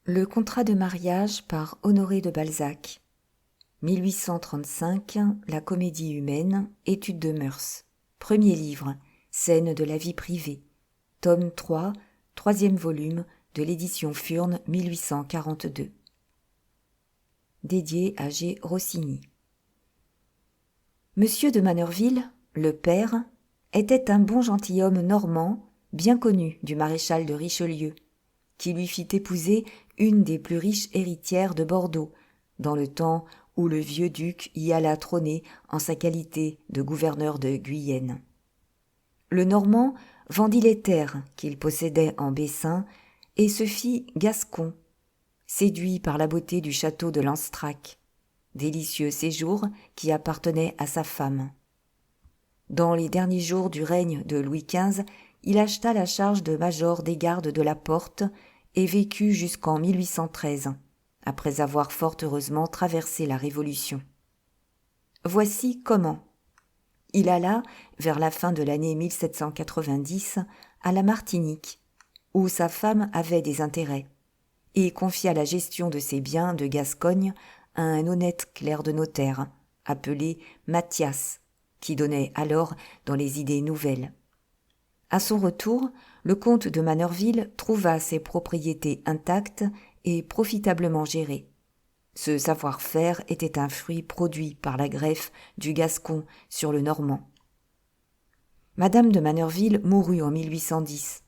Le contrat de mariage par Honoré de Balzac. 1835, La comédie humaine, étude de mœurs. Premier livre, Scènes de la vie privée. Tome 3, troisième volume de l'édition Furne 1842. Dédié à G. Rossini. Monsieur de Manerville, le père, était un bon gentilhomme normand, bien connu du maréchal de Richelieu, qui lui fit épouser une des plus riches héritières de Bordeaux, dans le temps où le vieux duc y alla trôner en sa qualité de gouverneur de Guyenne. Le Normand vendit les terres qu'il possédait en Bessin et se fit gascon, séduit par la beauté du château de Lanstrac, délicieux séjour qui appartenait à sa femme. Dans les derniers jours du règne de Louis XV, il acheta la charge de major des gardes de la Porte et vécut jusqu'en 1813, après avoir fort heureusement traversé la Révolution. Voici comment. Il alla, vers la fin de l'année 1790, à la Martinique, où sa femme avait des intérêts, et confia la gestion de ses biens de Gascogne à un honnête clerc de notaire, appelé Mathias, qui donnait alors dans les idées nouvelles. À son retour, le comte de Manerville trouva ses propriétés intactes et profitablement gérées. Ce savoir-faire était un fruit produit par la greffe du Gascon sur le Normand. Madame de Manerville mourut en 1810.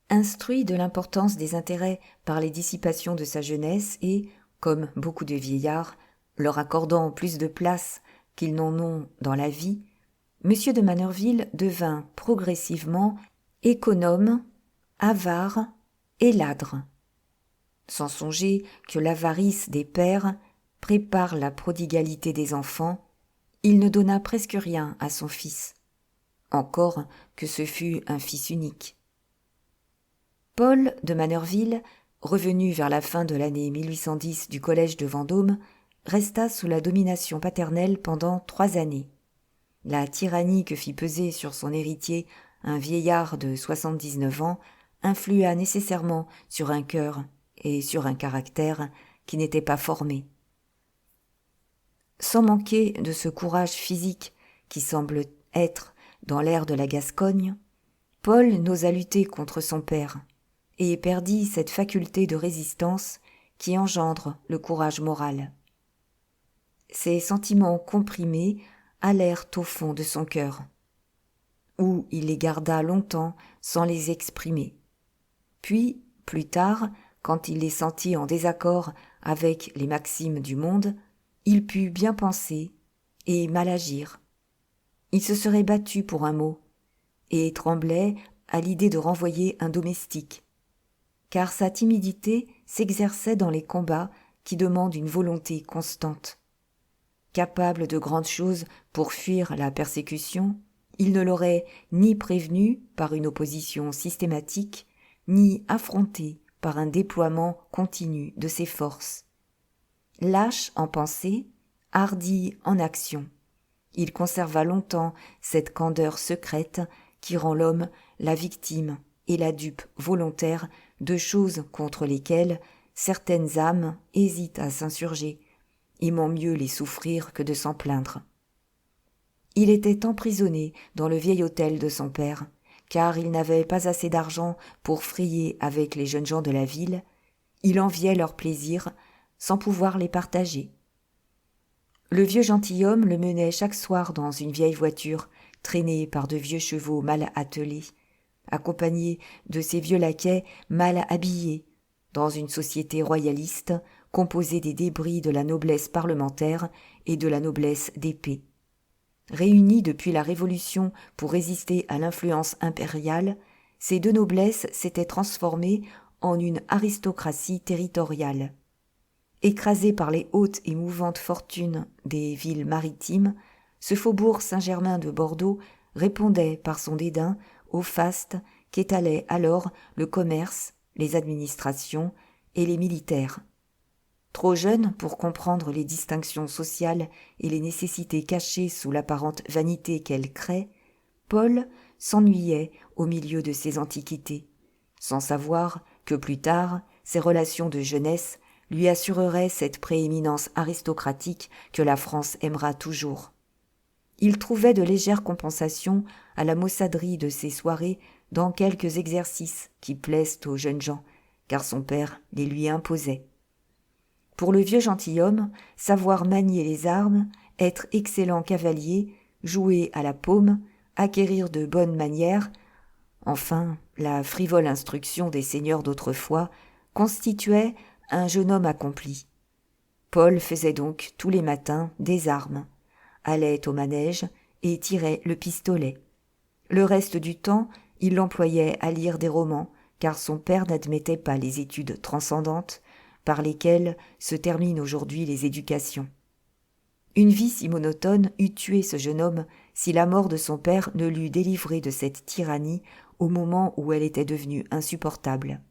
Instruit de l'importance des intérêts par les dissipations de sa jeunesse et, comme beaucoup de vieillards, leur accordant plus de place qu'ils n'en ont dans la vie, Monsieur de Manerville devint progressivement économe, avare et ladre. Sans songer que l'avarice des pères prépare la prodigalité des enfants, il ne donna presque rien à son fils, encore que ce fût un fils unique. Paul de Manerville, revenu vers la fin de l'année 1810 du collège de Vendôme, resta sous la domination paternelle pendant 3 années. La tyrannie que fit peser sur son héritier un vieillard de 79 ans influa nécessairement sur un cœur et sur un caractère qui n'était pas formé. Sans manquer de ce courage physique qui semble être dans l'air de la Gascogne, Paul n'osa lutter contre son père et perdit cette faculté de résistance qui engendre le courage moral. Ses sentiments comprimés allèrent au fond de son cœur, où il les garda longtemps sans les exprimer. Puis, plus tard, quand il les sentit en désaccord avec les maximes du monde, il put bien penser et mal agir. Il se serait battu pour un mot, et tremblait à l'idée de renvoyer un domestique, car sa timidité s'exerçait dans les combats qui demandent une volonté constante. Capable de grandes choses pour fuir la persécution, il ne l'aurait ni prévenu par une opposition systématique, ni affronté par un déploiement continu de ses forces. Lâche en pensée, hardi en action, il conserva longtemps cette candeur secrète qui rend l'homme la victime et la dupe volontaire de choses contre lesquelles certaines âmes hésitent à s'insurger, aimant mieux les souffrir que de s'en plaindre. Il était emprisonné dans le vieil hôtel de son père, car il n'avait pas assez d'argent pour frayer avec les jeunes gens de la ville. Il enviait leurs plaisirs sans pouvoir les partager. Le vieux gentilhomme le menait chaque soir dans une vieille voiture traînée par de vieux chevaux mal attelés, accompagné de ces vieux laquais mal habillés, dans une société royaliste composée des débris de la noblesse parlementaire et de la noblesse d'épée. Réunis depuis la Révolution pour résister à l'influence impériale, ces deux noblesses s'étaient transformées en une aristocratie territoriale. Écrasé par les hautes et mouvantes fortunes des villes maritimes, ce faubourg Saint-Germain de Bordeaux répondait par son dédain au faste qu'étalaient alors le commerce, les administrations et les militaires. Trop jeune pour comprendre les distinctions sociales et les nécessités cachées sous l'apparente vanité qu'elles créent, Paul s'ennuyait au milieu de ces antiquités, sans savoir que plus tard ses relations de jeunesse lui assureraient cette prééminence aristocratique que la France aimera toujours. Il trouvait de légères compensations à la maussaderie de ses soirées dans quelques exercices qui plaisent aux jeunes gens, car son père les lui imposait. Pour le vieux gentilhomme, savoir manier les armes, être excellent cavalier, jouer à la paume, acquérir de bonnes manières, enfin, la frivole instruction des seigneurs d'autrefois, constituait un jeune homme accompli. Paul faisait donc tous les matins des armes, allait au manège et tirait le pistolet. Le reste du temps, il l'employait à lire des romans, car son père n'admettait pas les études transcendantes par lesquelles se terminent aujourd'hui les éducations. Une vie si monotone eût tué ce jeune homme si la mort de son père ne l'eût délivré de cette tyrannie au moment où elle était devenue insupportable.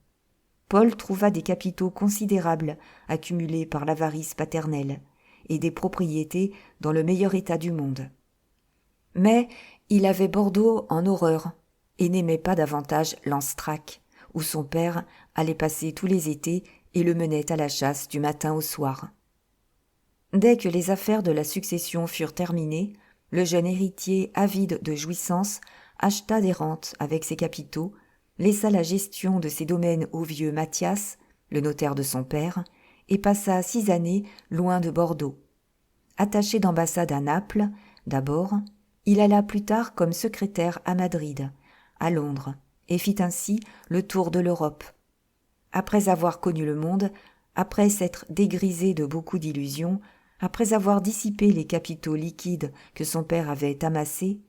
Paul trouva des capitaux considérables accumulés par l'avarice paternelle et des propriétés dans le meilleur état du monde. Mais il avait Bordeaux en horreur et n'aimait pas davantage Lanstrac, où son père allait passer tous les étés et le menait à la chasse du matin au soir. Dès que les affaires de la succession furent terminées, le jeune héritier, avide de jouissances, acheta des rentes avec ses capitaux, laissa la gestion de ses domaines au vieux Mathias, le notaire de son père, et passa 6 années loin de Bordeaux. Attaché d'ambassade à Naples, d'abord, il alla plus tard comme secrétaire à Madrid, à Londres, et fit ainsi le tour de l'Europe. Après avoir connu le monde, après s'être dégrisé de beaucoup d'illusions, après avoir dissipé les capitaux liquides que son père avait amassés,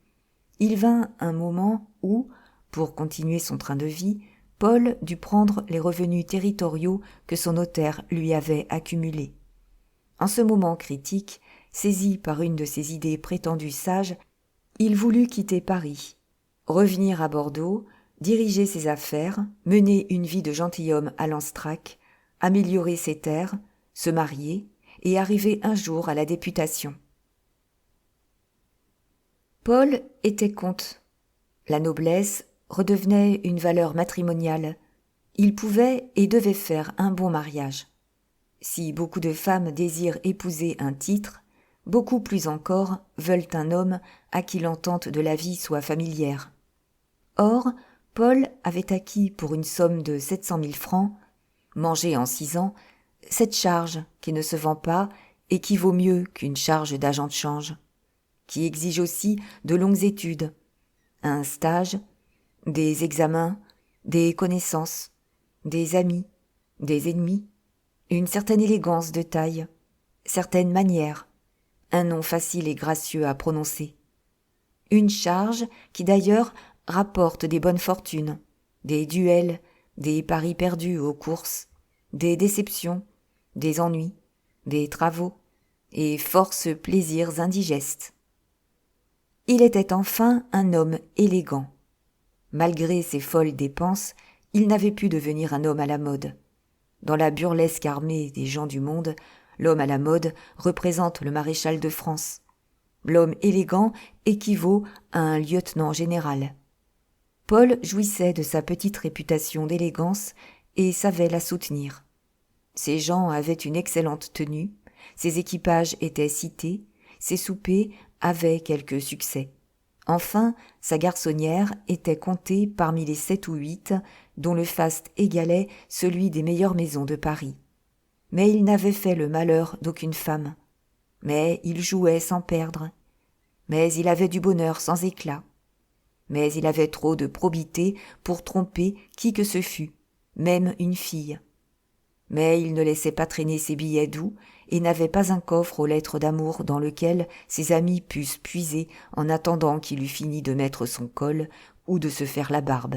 il vint un moment où, pour continuer son train de vie, Paul dut prendre les revenus territoriaux que son notaire lui avait accumulés. En ce moment critique, saisi par une de ses idées prétendues sages, il voulut quitter Paris, revenir à Bordeaux, diriger ses affaires, mener une vie de gentilhomme à Lanstrac, améliorer ses terres, se marier et arriver un jour à la députation. Paul était comte. La noblesse redevenait une valeur matrimoniale. Il pouvait et devait faire un bon mariage. Si beaucoup de femmes désirent épouser un titre, beaucoup plus encore veulent un homme à qui l'entente de la vie soit familière. Or, Paul avait acquis pour une somme de 700 000 francs, mangée en 6 ans, cette charge qui ne se vend pas et qui vaut mieux qu'une charge d'agent de change, qui exige aussi de longues études, un stage, des examens, des connaissances, des amis, des ennemis, une certaine élégance de taille, certaines manières, un nom facile et gracieux à prononcer. Une charge qui d'ailleurs rapporte des bonnes fortunes, des duels, des paris perdus aux courses, des déceptions, des ennuis, des travaux et force plaisirs indigestes. Il était enfin un homme élégant. Malgré ses folles dépenses, il n'avait pu devenir un homme à la mode. Dans la burlesque armée des gens du monde, l'homme à la mode représente le maréchal de France. L'homme élégant équivaut à un lieutenant général. Paul jouissait de sa petite réputation d'élégance et savait la soutenir. Ses gens avaient une excellente tenue, ses équipages étaient cités, ses soupers avaient quelque succès. Enfin, sa garçonnière était comptée parmi les 7 ou 8 dont le faste égalait celui des meilleures maisons de Paris. Mais il n'avait fait le malheur d'aucune femme. Mais il jouait sans perdre. Mais il avait du bonheur sans éclat. Mais il avait trop de probité pour tromper qui que ce fût, même une fille. Mais il ne laissait pas traîner ses billets doux et n'avait pas un coffre aux lettres d'amour dans lequel ses amis pussent puiser en attendant qu'il eût fini de mettre son col ou de se faire la barbe.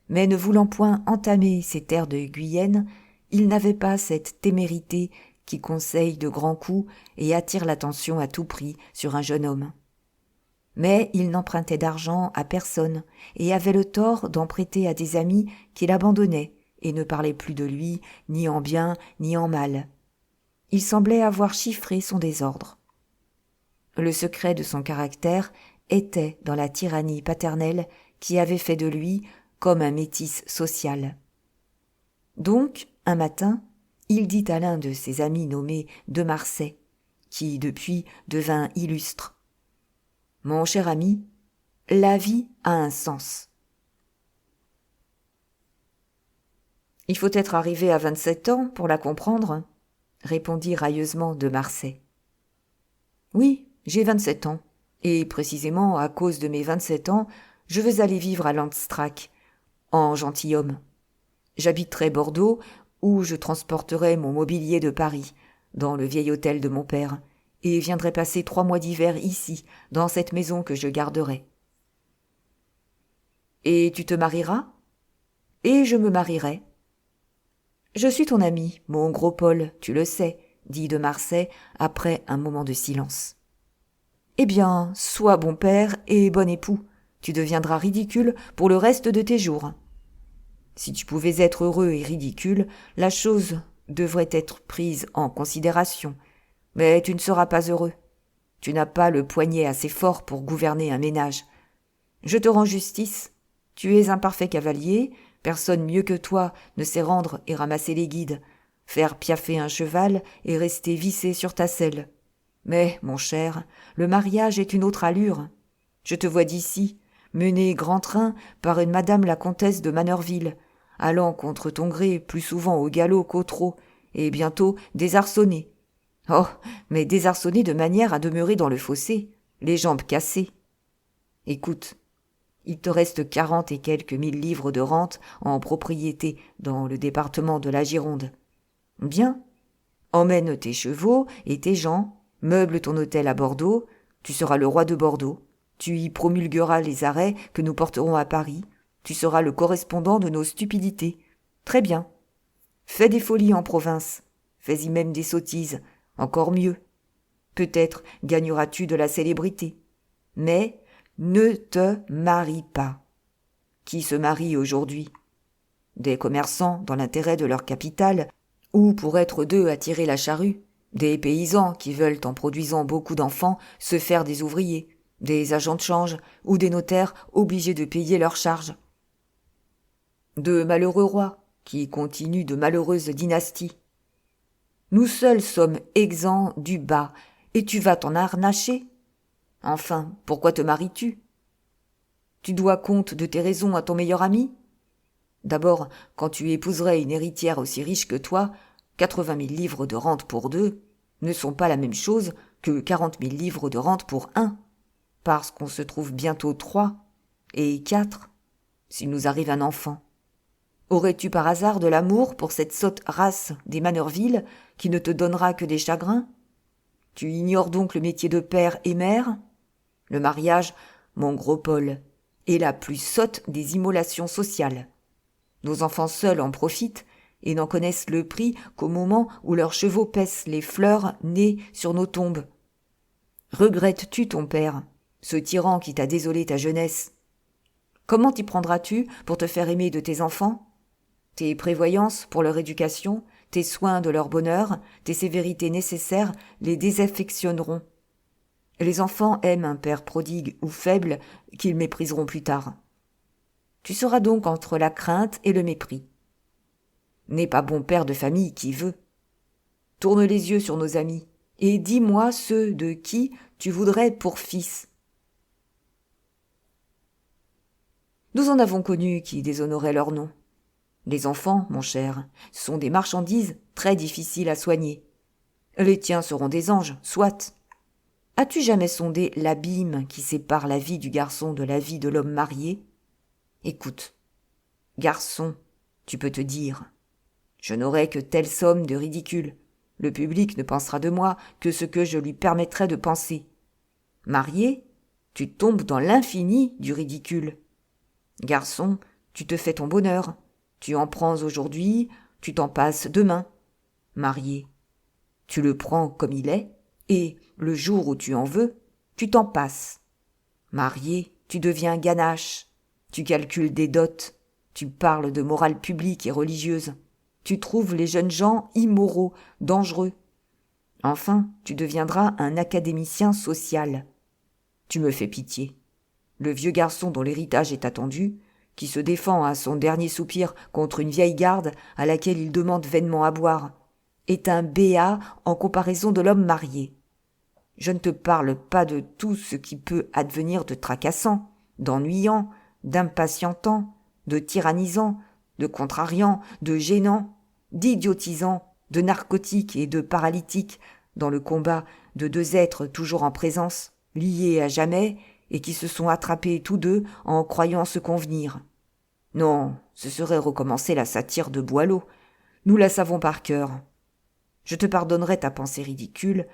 Mais ne voulant point entamer ses terres de Guyenne, il n'avait pas cette témérité qui conseille de grands coups et attire l'attention à tout prix sur un jeune homme. Mais il n'empruntait d'argent à personne et avait le tort d'en prêter à des amis qui l'abandonnaient et ne parlaient plus de lui, ni en bien, ni en mal. Il semblait avoir chiffré son désordre. Le secret de son caractère était dans la tyrannie paternelle qui avait fait de lui comme un métis social. Donc, un matin, il dit à l'un de ses amis nommé de Marsay, qui depuis devint illustre: « Mon cher ami, la vie a un sens. » « Il faut être arrivé à 27 ans pour la comprendre, » répondit railleusement de Marsay. « Oui, j'ai 27 ans, et précisément à cause de mes 27 ans, je veux aller vivre à Lanstrac, en gentilhomme. J'habiterai Bordeaux, où je transporterai mon mobilier de Paris, dans le vieil hôtel de mon père, et viendrai passer 3 mois d'hiver ici, dans cette maison que je garderai. »« Et tu te marieras ? » ?»« Et je me marierai. »« Je suis ton ami, mon gros Paul, tu le sais, » dit de Marsay après un moment de silence. « Eh bien, sois bon père et bon époux, tu deviendras ridicule pour le reste de tes jours. » Si tu pouvais être heureux et ridicule, la chose devrait être prise en considération. Mais tu ne seras pas heureux. Tu n'as pas le poignet assez fort pour gouverner un ménage. Je te rends justice. Tu es un parfait cavalier. Personne mieux que toi ne sait rendre et ramasser les guides, faire piaffer un cheval et rester vissé sur ta selle. Mais, mon cher, le mariage est une autre allure. Je te vois d'ici, mené grand train par une madame la comtesse de Manerville, allant contre ton gré plus souvent au galop qu'au trot, et bientôt désarçonné. Oh, mais désarçonné de manière à demeurer dans le fossé, les jambes cassées. Écoute, il te reste 40 et quelques 1000 livres de rente en propriété dans le département de la Gironde. Bien, emmène tes chevaux et tes gens, meuble ton hôtel à Bordeaux, tu seras le roi de Bordeaux, tu y promulgueras les arrêts que nous porterons à Paris, tu seras le correspondant de nos stupidités. Très bien. Fais des folies en province, fais-y même des sottises, encore mieux. Peut-être gagneras-tu de la célébrité. Mais ne te marie pas. Qui se marie aujourd'hui ? Des commerçants dans l'intérêt de leur capital, ou pour être deux à tirer la charrue, des paysans qui veulent, en produisant beaucoup d'enfants, se faire des ouvriers, des agents de change ou des notaires obligés de payer leurs charges. De malheureux rois qui continuent de malheureuses dynasties. Nous seuls sommes exempts du bas, et tu vas t'en harnacher. Enfin, pourquoi te maries-tu ? Tu dois compte de tes raisons à ton meilleur ami ? D'abord, quand tu épouserais une héritière aussi riche que toi, 80 000 livres de rente pour deux ne sont pas la même chose que 40 000 livres de rente pour un, parce qu'on se trouve bientôt 3 et 4, s'il nous arrive un enfant. Aurais-tu par hasard de l'amour pour cette sotte race des Manerville qui ne te donnera que des chagrins ? Tu ignores donc le métier de père et mère ? Le mariage, mon gros Paul, est la plus sotte des immolations sociales. Nos enfants seuls en profitent et n'en connaissent le prix qu'au moment où leurs chevaux paissent les fleurs nées sur nos tombes. Regrettes-tu ton père, ce tyran qui t'a désolé ta jeunesse ? Comment t'y prendras-tu pour te faire aimer de tes enfants ? Tes prévoyances pour leur éducation, tes soins de leur bonheur, tes sévérités nécessaires les désaffectionneront. Les enfants aiment un père prodigue ou faible qu'ils mépriseront plus tard. Tu seras donc entre la crainte et le mépris. N'est pas bon père de famille qui veut. Tourne les yeux sur nos amis et dis-moi ceux de qui tu voudrais pour fils. Nous en avons connu qui déshonoraient leur nom. Les enfants, mon cher, sont des marchandises très difficiles à soigner. Les tiens seront des anges, soit. As-tu jamais sondé l'abîme qui sépare la vie du garçon de la vie de l'homme marié ? Écoute, garçon, tu peux te dire, je n'aurai que telle somme de ridicule. Le public ne pensera de moi que ce que je lui permettrai de penser. Marié, tu tombes dans l'infini du ridicule. Garçon, tu te fais ton bonheur. Tu en prends aujourd'hui, tu t'en passes demain. Marié, tu le prends comme il est, et, le jour où tu en veux, tu t'en passes. Marié, tu deviens ganache, tu calcules des dots, tu parles de morale publique et religieuse, tu trouves les jeunes gens immoraux, dangereux. Enfin, tu deviendras un académicien social. Tu me fais pitié. Le vieux garçon dont l'héritage est attendu, qui se défend à son dernier soupir contre une vieille garde à laquelle il demande vainement à boire, est un béat en comparaison de l'homme marié. Je ne te parle pas de tout ce qui peut advenir de tracassant, d'ennuyant, d'impatientant, de tyrannisant, de contrariant, de gênant, d'idiotisant, de narcotique et de paralytique dans le combat de deux êtres toujours en présence, liés à jamais, et qui se sont attrapés tous deux en croyant se convenir. Non, ce serait recommencer la satire de Boileau. Nous la savons par cœur. Je te pardonnerais ta pensée ridicule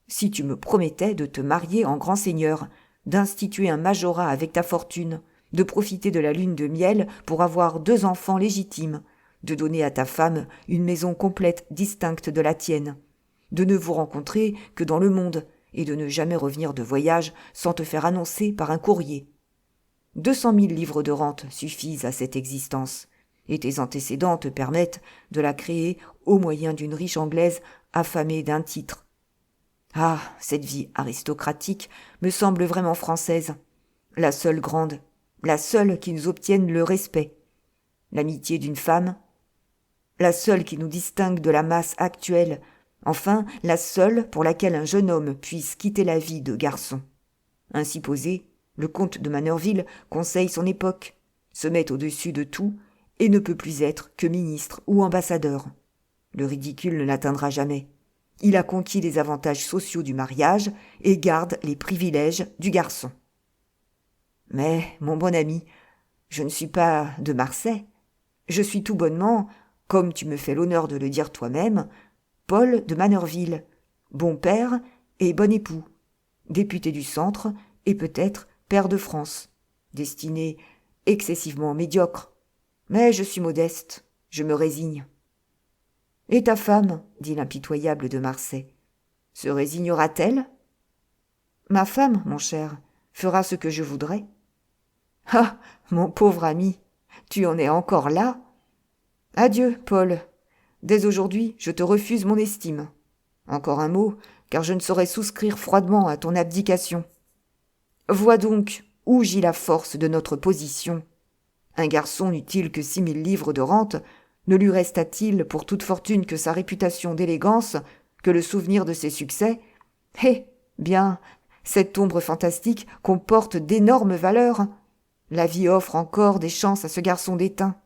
si tu me promettais de te marier en grand seigneur, d'instituer un majorat avec ta fortune, de profiter de la lune de miel pour avoir 2 enfants légitimes, de donner à ta femme une maison complète distincte de la tienne, de ne vous rencontrer que dans le monde et de ne jamais revenir de voyage sans te faire annoncer par un courrier. 200 000 livres de rente suffisent à cette existence, et tes antécédents te permettent de la créer au moyen d'une riche Anglaise affamée d'un titre. Ah, cette vie aristocratique me semble vraiment française, la seule grande, la seule qui nous obtienne le respect, l'amitié d'une femme, la seule qui nous distingue de la masse actuelle, enfin la seule pour laquelle un jeune homme puisse quitter la vie de garçon. Ainsi posé, le comte de Manerville conseille son époque, se met au-dessus de tout et ne peut plus être que ministre ou ambassadeur. Le ridicule ne l'atteindra jamais. Il a conquis les avantages sociaux du mariage et garde les privilèges du garçon. Mais, mon bon ami, je ne suis pas de Marsay. Je suis tout bonnement, comme tu me fais l'honneur de le dire toi-même, Paul de Manerville, bon père et bon époux, député du centre et peut-être pair de France, destiné excessivement médiocre. Mais je suis modeste, je me résigne. Et ta femme, dit l'impitoyable de Marsay, se résignera-t-elle ? Ma femme, mon cher, fera ce que je voudrais. Ah, mon pauvre ami, tu en es encore là ? Adieu, Paul. Dès aujourd'hui, je te refuse mon estime. Encore un mot, car je ne saurais souscrire froidement à ton abdication. Vois donc où gît la force de notre position. Un garçon n'eût-il que 6 000 livres de rente, ne lui resta-t-il pour toute fortune que sa réputation d'élégance, que le souvenir de ses succès ? Eh bien, cette ombre fantastique comporte d'énormes valeurs. La vie offre encore des chances à ce garçon déteint.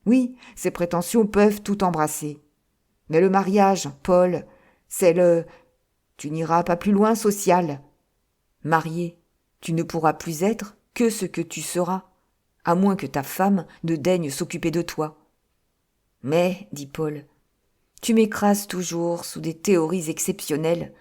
Oui, ses prétentions peuvent tout embrasser. Mais le mariage, Paul, c'est le... Tu n'iras pas plus loin, social. Marié, tu ne pourras plus être que ce que tu seras, à moins que ta femme ne daigne s'occuper de toi. Mais, dit Paul, tu m'écrases toujours sous des théories exceptionnelles.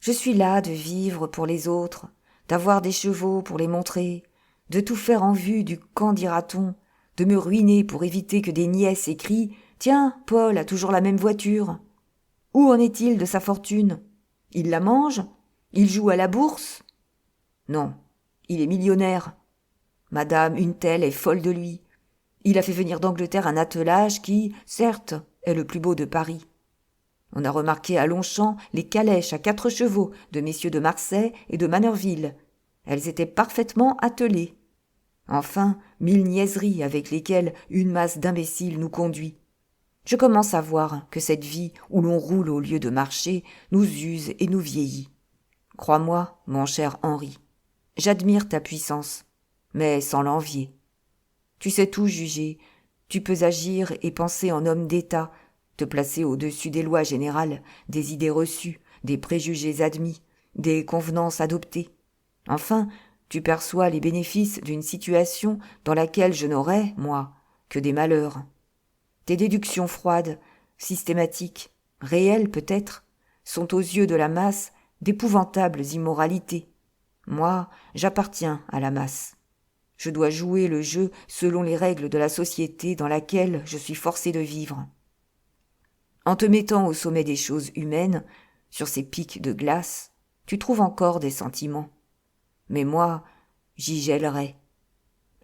Je suis là de vivre pour les autres, d'avoir des chevaux pour les montrer, de tout faire en vue du quand dira-t-on, de me ruiner pour éviter que des nièces écrient « Tiens, Paul a toujours la même voiture. » Où en est-il de sa fortune ? Il la mange ? Il joue à la bourse ? Non, il est millionnaire. Madame une telle est folle de lui. Il a fait venir d'Angleterre un attelage qui, certes, est le plus beau de Paris. On a remarqué à Longchamp les calèches à 4 chevaux de messieurs de Marsay et de Manerville. Elles étaient parfaitement attelées. Enfin, 1000 niaiseries avec lesquelles une masse d'imbéciles nous conduit. Je commence à voir que cette vie où l'on roule au lieu de marcher nous use et nous vieillit. Crois-moi, mon cher Henri, j'admire ta puissance, mais sans l'envier. Tu sais tout juger, tu peux agir et penser en homme d'État, te placer au-dessus des lois générales, des idées reçues, des préjugés admis, des convenances adoptées. Enfin, tu perçois les bénéfices d'une situation dans laquelle je n'aurais, moi, que des malheurs. Tes déductions froides, systématiques, réelles peut-être, sont aux yeux de la masse d'épouvantables immoralités. Moi, j'appartiens à la masse. Je dois jouer le jeu selon les règles de la société dans laquelle je suis forcé de vivre. En te mettant au sommet des choses humaines, sur ces pics de glace, tu trouves encore des sentiments. Mais moi, j'y gèlerai.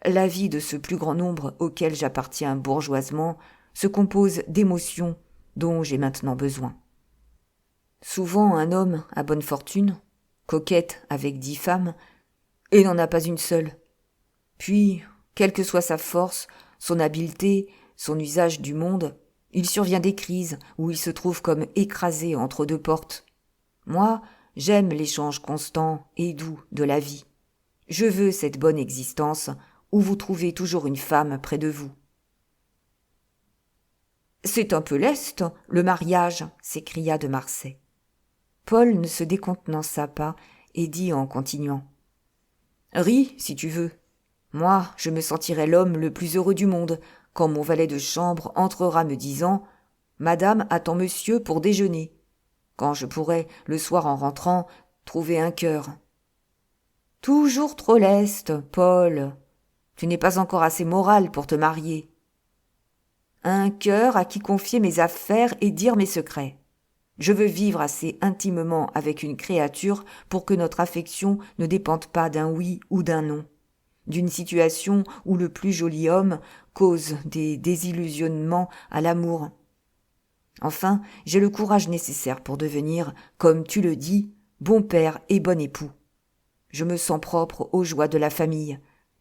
La vie de ce plus grand nombre auquel j'appartiens bourgeoisement se compose d'émotions dont j'ai maintenant besoin. Souvent un homme à bonne fortune, coquette avec 10 femmes, et n'en a pas une seule. Puis, Quelle que soit sa force, son habileté, son usage du monde, il survient des crises où il se trouve comme écrasé entre deux portes. Moi, j'aime l'échange constant et doux de la vie. Je veux cette bonne existence où vous trouvez toujours une femme près de vous. « C'est un peu leste, le mariage !» s'écria de Marsay. Paul ne se décontenança pas et dit en continuant. « Ris, si tu veux. Moi, je me sentirai l'homme le plus heureux du monde quand mon valet de chambre entrera me disant « Madame attend monsieur pour déjeuner », quand je pourrai, le soir en rentrant, trouver un cœur. « Toujours trop leste, Paul. Tu n'es pas encore assez moral pour te marier. » Un cœur à qui confier mes affaires et dire mes secrets. Je veux vivre assez intimement avec une créature pour que notre affection ne dépende pas d'un oui ou d'un non, d'une situation où le plus joli homme cause des désillusionnements à l'amour. Enfin, j'ai le courage nécessaire pour devenir, comme tu le dis, bon père et bon époux. Je me sens propre aux joies de la famille,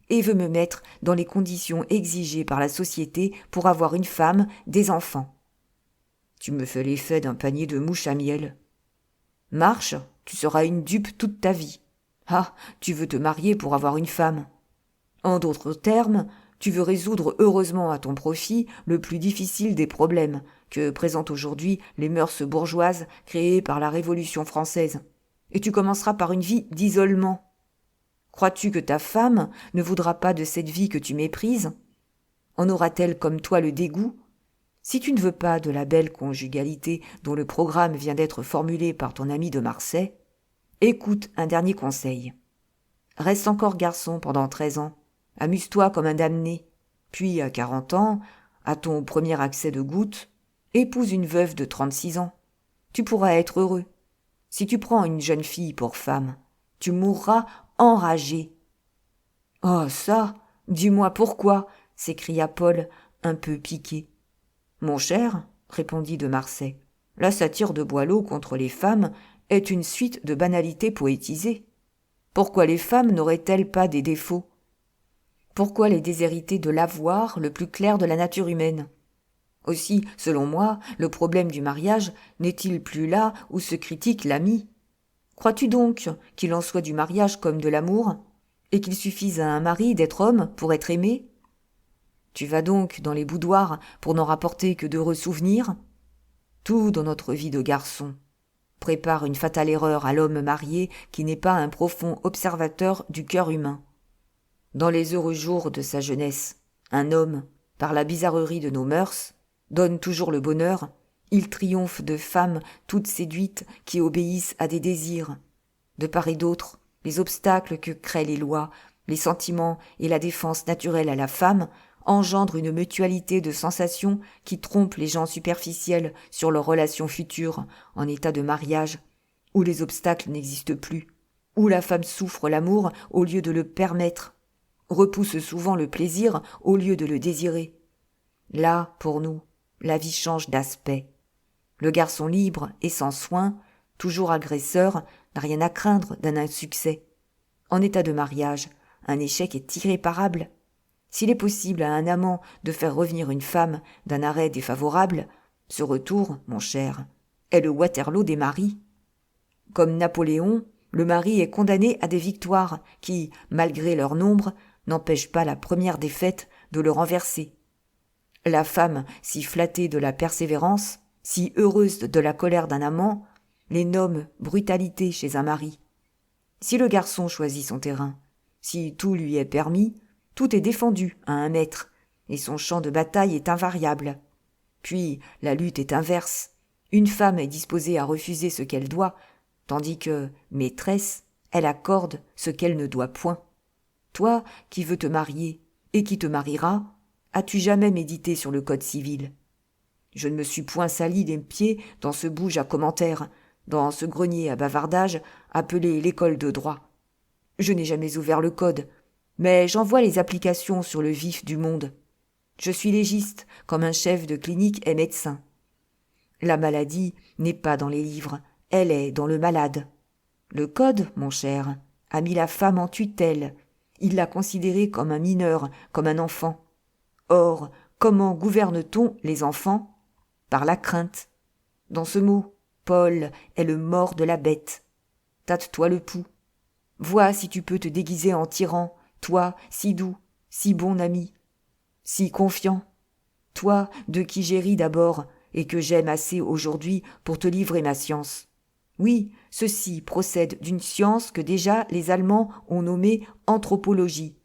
et veux me mettre dans les conditions exigées par la société pour avoir une femme, des enfants. Tu me fais l'effet d'un panier de mouches à miel. Marche, tu seras une dupe toute ta vie. Ah, tu veux te marier pour avoir une femme. En d'autres termes, tu veux résoudre heureusement à ton profit le plus difficile des problèmes que présentent aujourd'hui les mœurs bourgeoises créées par la Révolution française. Et tu commenceras par une vie d'isolement. Crois-tu que ta femme ne voudra pas de cette vie que tu méprises ? En aura-t-elle comme toi le dégoût ? Si tu ne veux pas de la belle conjugalité dont le programme vient d'être formulé par ton ami de Marsay, écoute un dernier conseil. Reste encore garçon pendant 13 ans, amuse-toi comme un damné, puis à 40 ans, à ton premier accès de goutte, épouse une veuve de 36 ans. Tu pourras être heureux. Si tu prends une jeune fille pour femme, tu mourras enragé. « Oh, ça, dis-moi pourquoi ?» s'écria Paul, un peu piqué. « Mon cher, » répondit de Marsay, « la satire de Boileau contre les femmes est une suite de banalités poétisées. Pourquoi les femmes n'auraient-elles pas des défauts ? Pourquoi les déshériter de l'avoir le plus clair de la nature humaine ? Aussi, selon moi, le problème du mariage n'est-il plus là où se critique l'ami ? Crois-tu donc qu'il en soit du mariage comme de l'amour, et qu'il suffise à un mari d'être homme pour être aimé ? Tu vas donc dans les boudoirs pour n'en rapporter que d'heureux souvenirs ? Tout dans notre vie de garçon prépare une fatale erreur à l'homme marié qui n'est pas un profond observateur du cœur humain. Dans les heureux jours de sa jeunesse, un homme, par la bizarrerie de nos mœurs, donne toujours le bonheur. Il triomphe de femmes toutes séduites qui obéissent à des désirs. De part et d'autre, les obstacles que créent les lois, les sentiments et la défense naturelle à la femme engendrent une mutualité de sensations qui trompe les gens superficiels sur leurs relations futures en état de mariage, où les obstacles n'existent plus, où la femme souffre l'amour au lieu de le permettre, repousse souvent le plaisir au lieu de le désirer. Là, pour nous, la vie change d'aspect. Le garçon libre et sans soin, toujours agresseur, n'a rien à craindre d'un insuccès. En état de mariage, un échec est irréparable. S'il est possible à un amant de faire revenir une femme d'un arrêt défavorable, ce retour, mon cher, est le Waterloo des maris. Comme Napoléon, le mari est condamné à des victoires qui, malgré leur nombre, n'empêchent pas la première défaite de le renverser. La femme, si flattée de la persévérance, si heureuse de la colère d'un amant, les nomme brutalité chez un mari. Si le garçon choisit son terrain, si tout lui est permis, tout est défendu à un maître, et son champ de bataille est invariable. Puis la lutte est inverse. Une femme est disposée à refuser ce qu'elle doit, tandis que, maîtresse, elle accorde ce qu'elle ne doit point. Toi, qui veux te marier, et qui te marieras, as-tu jamais médité sur le code civil ? Je ne me suis point sali les pieds dans ce bouge à commentaires, dans ce grenier à bavardage appelé l'école de droit. Je n'ai jamais ouvert le code, mais j'en vois les applications sur le vif du monde. Je suis légiste, comme un chef de clinique est médecin. La maladie n'est pas dans les livres, elle est dans le malade. Le code, mon cher, a mis la femme en tutelle, Il l'a considéré comme un mineur, comme un enfant. Or, comment gouverne-t-on les enfants ? Par la crainte. Dans ce mot, Paul est le mors de la bête. Tâte-toi le pouls. Vois si tu peux te déguiser en tyran, toi, si doux, si bon ami, si confiant, toi de qui j'ai ri d'abord et que j'aime assez aujourd'hui pour te livrer ma science. Oui, ceci procède d'une science que déjà les Allemands ont nommée anthropologie.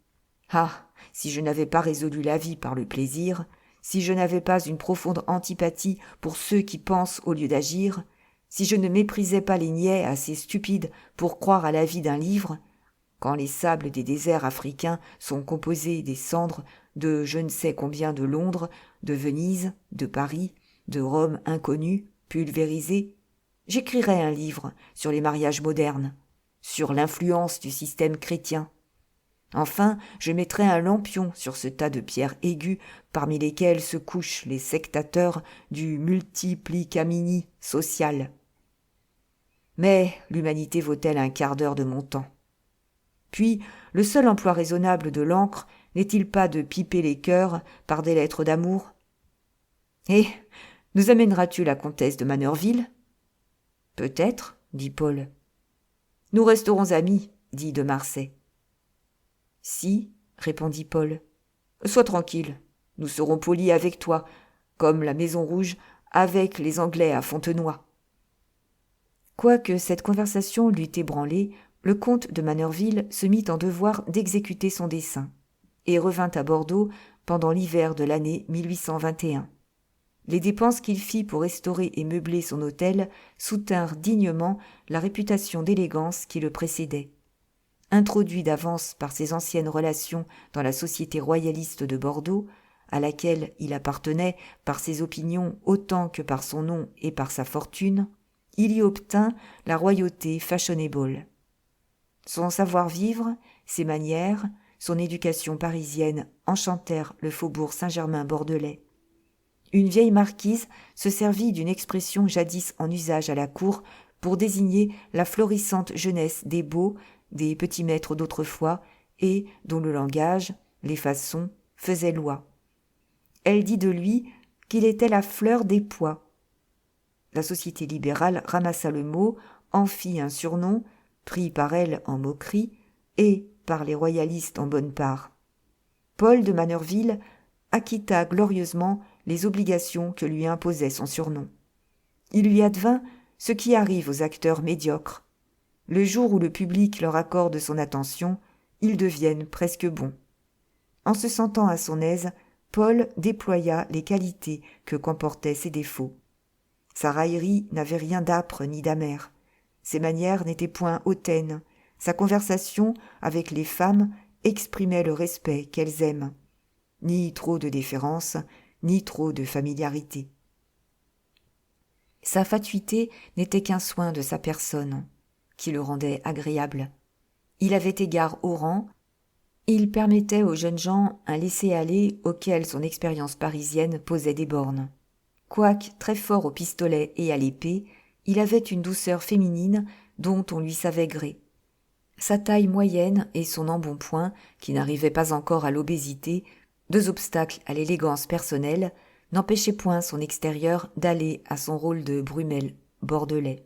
Ah, si je n'avais pas résolu la vie par le plaisir, si je n'avais pas une profonde antipathie pour ceux qui pensent au lieu d'agir, si je ne méprisais pas les niais assez stupides pour croire à la vie d'un livre, quand les sables des déserts africains sont composés des cendres de je ne sais combien de Londres, de Venise, de Paris, de Rome inconnue, pulvérisée, j'écrirais un livre sur les mariages modernes, sur l'influence du système chrétien. Enfin, je mettrais un lampion sur ce tas de pierres aiguës parmi lesquelles se couchent les sectateurs du multiplicamini social. Mais l'humanité vaut-elle un quart d'heure de mon temps ? Puis, le seul emploi raisonnable de l'encre n'est-il pas de piper les cœurs par des lettres d'amour ? Eh, nous amèneras-tu la comtesse de Manerville ? Peut-être, dit Paul. Nous resterons amis, dit de Marsay. Si, répondit Paul. Sois tranquille, nous serons polis avec toi, comme la Maison Rouge avec les Anglais à Fontenoy. Quoique cette conversation l'eût ébranlé, le comte de Manerville se mit en devoir d'exécuter son dessein, et revint à Bordeaux pendant l'hiver de l'année 1821. Les dépenses qu'il fit pour restaurer et meubler son hôtel soutinrent dignement la réputation d'élégance qui le précédait. Introduit d'avance par ses anciennes relations dans la société royaliste de Bordeaux, à laquelle il appartenait par ses opinions autant que par son nom et par sa fortune, il y obtint la royauté fashionable. Son savoir-vivre, ses manières, son éducation parisienne enchantèrent le faubourg Saint-Germain bordelais. Une vieille marquise se servit d'une expression jadis en usage à la cour pour désigner la florissante jeunesse des beaux, des petits maîtres d'autrefois, et dont le langage, les façons, faisaient loi. Elle dit de lui qu'il était la fleur des pois. La société libérale ramassa le mot, en fit un surnom, pris par elle en moquerie, et par les royalistes en bonne part. Paul de Manerville acquitta glorieusement les obligations que lui imposait son surnom. Il lui advint ce qui arrive aux acteurs médiocres. Le jour où le public leur accorde son attention, ils deviennent presque bons. En se sentant à son aise, Paul déploya les qualités que comportaient ses défauts. Sa raillerie n'avait rien d'âpre ni d'amer. Ses manières n'étaient point hautaines. Sa conversation avec les femmes exprimait le respect qu'elles aiment. Ni trop de déférence, ni trop de familiarité. Sa fatuité n'était qu'un soin de sa personne, qui le rendait agréable. Il avait égard au rang, il permettait aux jeunes gens un laisser-aller auquel son expérience parisienne posait des bornes. Quoique très fort au pistolet et à l'épée, il avait une douceur féminine dont on lui savait gré. Sa taille moyenne et son embonpoint, qui n'arrivait pas encore à l'obésité, deux obstacles à l'élégance personnelle, n'empêchaient point son extérieur d'aller à son rôle de Brummel bordelais.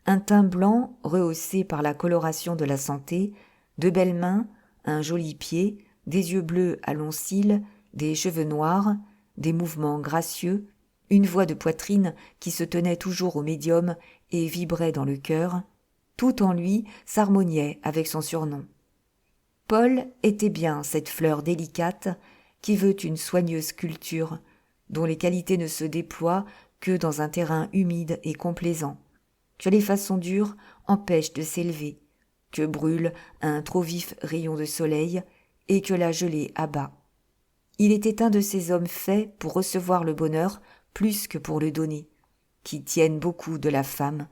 Un teint blanc, rehaussé par la coloration de la santé, de belles mains, un joli pied, des yeux bleus à longs cils, des cheveux noirs, des mouvements gracieux, une voix de poitrine qui se tenait toujours au médium et vibrait dans le cœur, tout en lui s'harmoniait avec son surnom. Paul était bien cette fleur délicate qui veut une soigneuse culture, dont les qualités ne se déploient que dans un terrain humide et complaisant, que les façons dures empêchent de s'élever, que brûle un trop vif rayon de soleil et que la gelée abat. Il était un de ces hommes faits pour recevoir le bonheur plus que pour le donner, qui tiennent beaucoup de la femme,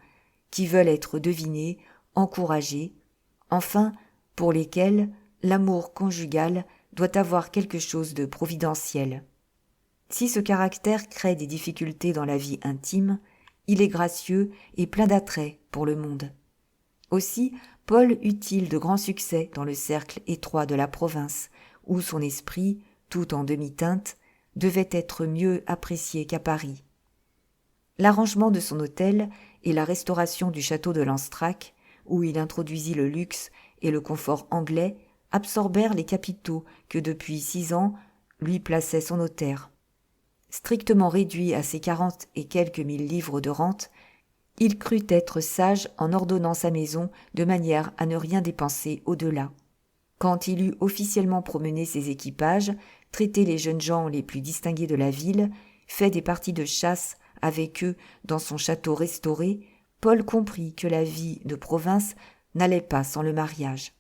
qui veulent être devinés, encouragés, enfin pour lesquels l'amour conjugal doit avoir quelque chose de providentiel. Si ce caractère crée des difficultés dans la vie intime, il est gracieux et plein d'attrait pour le monde. Aussi Paul eut-il de grands succès dans le cercle étroit de la province, où son esprit, tout en demi-teinte, devait être mieux apprécié qu'à Paris. L'arrangement de son hôtel et la restauration du château de Lanstrac, où il introduisit le luxe et le confort anglais, absorbèrent les capitaux que depuis 6 ans lui plaçait son notaire. Strictement réduit à ses 40 et quelques mille livres de rente, il crut être sage en ordonnant sa maison de manière à ne rien dépenser au-delà. Quand il eut officiellement promené ses équipages, traité les jeunes gens les plus distingués de la ville, fait des parties de chasse avec eux dans son château restauré, Paul comprit que la vie de province n'allait pas sans le mariage.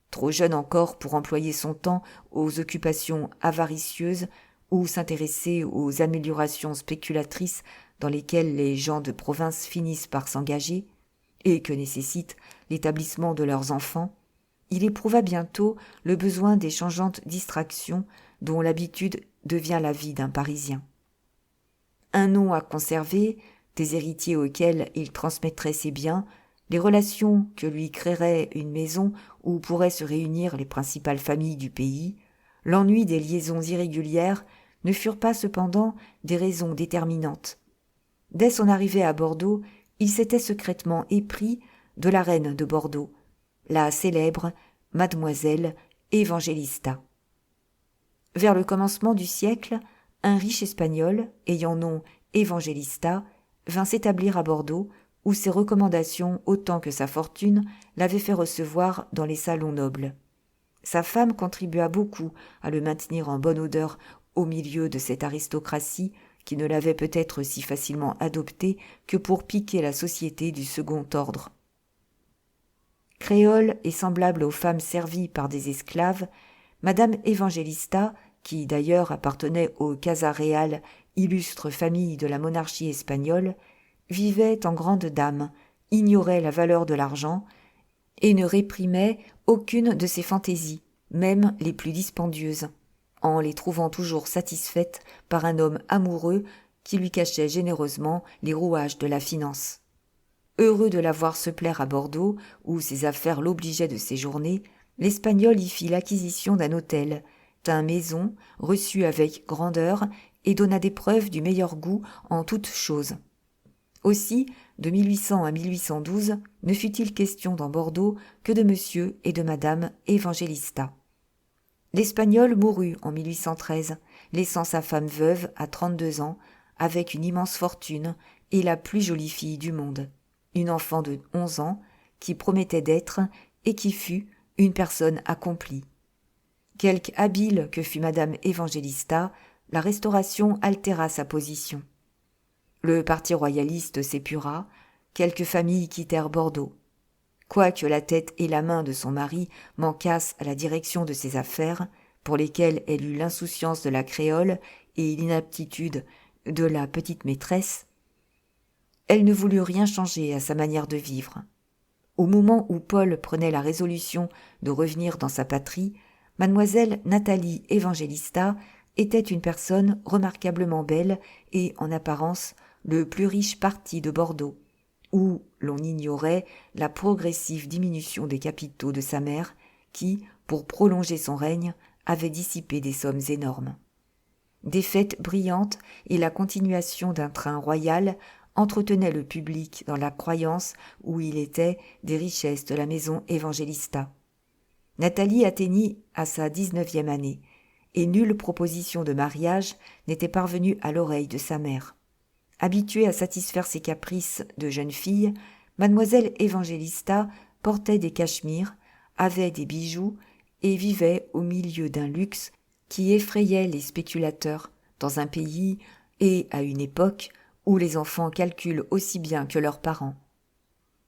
Trop jeune encore pour employer son temps aux occupations avaricieuses ou s'intéresser aux améliorations spéculatrices dans lesquelles les gens de province finissent par s'engager, et que nécessite l'établissement de leurs enfants, il éprouva bientôt le besoin des changeantes distractions dont l'habitude devient la vie d'un Parisien. Un nom à conserver, des héritiers auxquels il transmettrait ses biens, les relations que lui créerait une maison où pourraient se réunir les principales familles du pays, l'ennui des liaisons irrégulières ne furent pas cependant des raisons déterminantes. Dès son arrivée à Bordeaux, il s'était secrètement épris de la reine de Bordeaux, la célèbre Mademoiselle Évangélista. Vers le commencement du siècle, un riche Espagnol, ayant nom Évangélista, vint s'établir à Bordeaux, où ses recommandations autant que sa fortune l'avaient fait recevoir dans les salons nobles. Sa femme contribua beaucoup à le maintenir en bonne odeur au milieu de cette aristocratie qui ne l'avait peut-être si facilement adopté que pour piquer la société du second ordre. Créole et semblable aux femmes servies par des esclaves, Madame Évangélista, qui d'ailleurs appartenait au Casa Real, illustre famille de la monarchie espagnole, vivait en grande dame, ignorait la valeur de l'argent et ne réprimait aucune de ses fantaisies, même les plus dispendieuses, en les trouvant toujours satisfaites par un homme amoureux qui lui cachait généreusement les rouages de la finance. Heureux de la voir se plaire à Bordeaux, où ses affaires l'obligeaient de séjourner, l'Espagnol y fit l'acquisition d'un hôtel, tint maison, reçut avec grandeur et donna des preuves du meilleur goût en toutes choses. Aussi, de 1800 à 1812, ne fut-il question dans Bordeaux que de monsieur et de madame Évangélista. L'Espagnol mourut en 1813, laissant sa femme veuve à 32 ans, avec une immense fortune et la plus jolie fille du monde, une enfant de 11 ans, qui promettait d'être, et qui fut, une personne accomplie. Quelque habile que fût madame Évangélista, la Restauration altéra sa position. Le parti royaliste s'épura, quelques familles quittèrent Bordeaux. Quoique la tête et la main de son mari manquassent à la direction de ses affaires, pour lesquelles elle eut l'insouciance de la créole et l'inaptitude de la petite maîtresse, elle ne voulut rien changer à sa manière de vivre. Au moment où Paul prenait la résolution de revenir dans sa patrie, mademoiselle Nathalie Évangélista était une personne remarquablement belle et, en apparence, le plus riche parti de Bordeaux, où l'on ignorait la progressive diminution des capitaux de sa mère, qui, pour prolonger son règne, avait dissipé des sommes énormes. Des fêtes brillantes et la continuation d'un train royal entretenaient le public dans la croyance où il était des richesses de la maison Évangélista. Nathalie atteignit à sa 19e année, et nulle proposition de mariage n'était parvenue à l'oreille de sa mère. Habituée à satisfaire ses caprices de jeune fille, mademoiselle Évangélista portait des cachemires, avait des bijoux et vivait au milieu d'un luxe qui effrayait les spéculateurs dans un pays et à une époque où les enfants calculent aussi bien que leurs parents.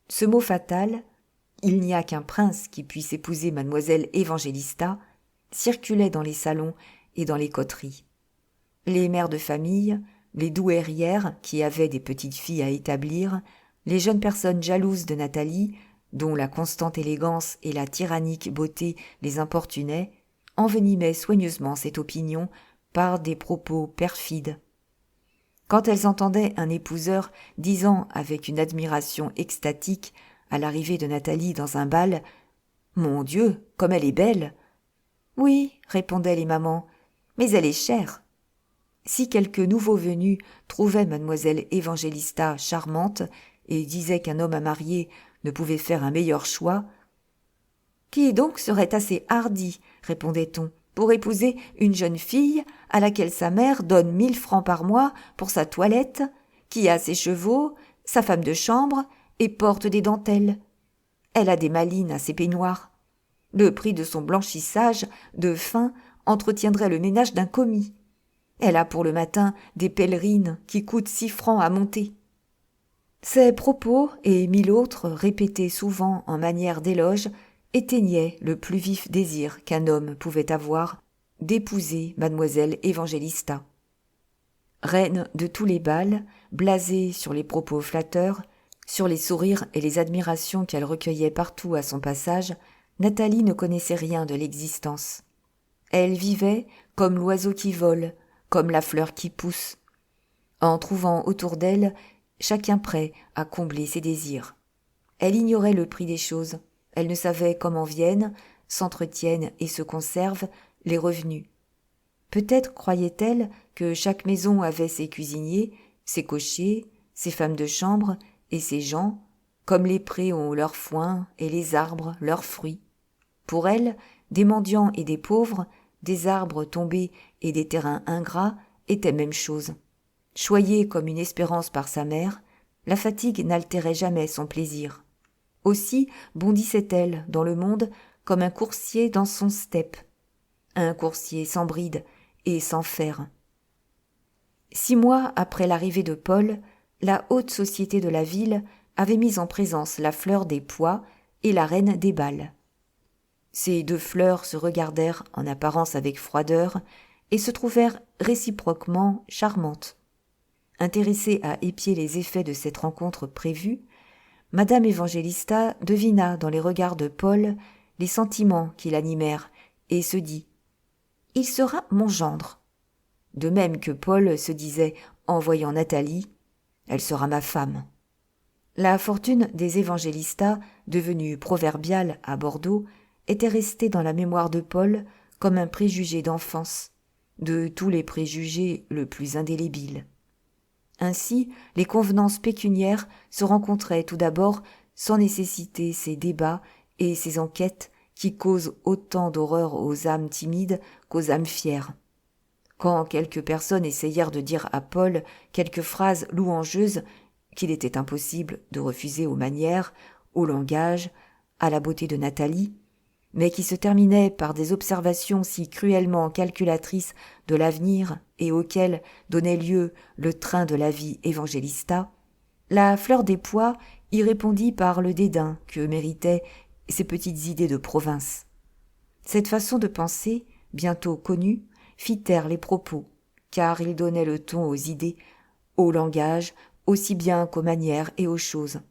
Ce mot fatal, « il n'y a qu'un prince qui puisse épouser mademoiselle Évangélista », circulait dans les salons et dans les coteries. Les mères de famille, les douairières qui avaient des petites filles à établir, les jeunes personnes jalouses de Nathalie, dont la constante élégance et la tyrannique beauté les importunaient, envenimaient soigneusement cette opinion par des propos perfides. Quand elles entendaient un épouseur disant avec une admiration extatique à l'arrivée de Nathalie dans un bal. « Mon Dieu, comme elle est belle !» « Oui, répondaient les mamans, mais elle est chère. » Si quelques nouveaux venus trouvaient mademoiselle Évangélista charmante et disaient qu'un homme à marier ne pouvait faire un meilleur choix, « Qui donc serait assez hardi, répondait-on, pour épouser une jeune fille à laquelle sa mère donne 1000 francs par mois pour sa toilette, qui a ses chevaux, sa femme de chambre et porte des dentelles. Elle a des malines à ses peignoirs. Le prix de son blanchissage de fin entretiendrait le ménage d'un commis. Elle a pour le matin des pèlerines qui coûtent 6 francs à monter. » Ces propos et 1000 autres, répétés souvent en manière d'éloge, éteignaient le plus vif désir qu'un homme pouvait avoir d'épouser mademoiselle Évangélista. Reine de tous les bals, blasée sur les propos flatteurs, sur les sourires et les admirations qu'elle recueillait partout à son passage, Nathalie ne connaissait rien de l'existence. Elle vivait comme l'oiseau qui vole, comme la fleur qui pousse, en trouvant autour d'elle chacun prêt à combler ses désirs. Elle ignorait le prix des choses, elle ne savait comment viennent, s'entretiennent et se conservent les revenus. Peut-être croyait-elle que chaque maison avait ses cuisiniers, ses cochers, ses femmes de chambre et ses gens, comme les prés ont leur foin et les arbres leurs fruits. Pour elle, des mendiants et des pauvres, des arbres tombés et des terrains ingrats étaient même chose. Choyée comme une espérance par sa mère, la fatigue n'altérait jamais son plaisir. Aussi bondissait-elle dans le monde comme un coursier dans son steppe, un coursier sans bride et sans fer. 6 mois après l'arrivée de Paul, la haute société de la ville avait mis en présence la fleur des pois et la reine des bals. Ces 2 fleurs se regardèrent en apparence avec froideur et se trouvèrent réciproquement charmantes. Intéressée à épier les effets de cette rencontre prévue, Madame Évangélista devina dans les regards de Paul les sentiments qui l'animèrent et se dit « Il sera mon gendre », de même que Paul se disait en voyant Nathalie « Elle sera ma femme ». La fortune des Évangélista, devenue proverbiale à Bordeaux, était restée dans la mémoire de Paul comme un préjugé d'enfance, de tous les préjugés le plus indélébile. Ainsi, les convenances pécuniaires se rencontraient tout d'abord sans nécessiter ces débats et ces enquêtes qui causent autant d'horreur aux âmes timides qu'aux âmes fières. Quand quelques personnes essayèrent de dire à Paul quelques phrases louangeuses qu'il était impossible de refuser aux manières, au langage, à la beauté de Nathalie, mais qui se terminaient par des observations si cruellement calculatrices de l'avenir et auxquelles donnait lieu le train de la vie Évangélista, la fleur des pois y répondit par le dédain que méritaient ces petites idées de province. Cette façon de penser, bientôt connue, fit taire les propos, car il donnait le ton aux idées, au langage, aussi bien qu'aux manières et aux choses.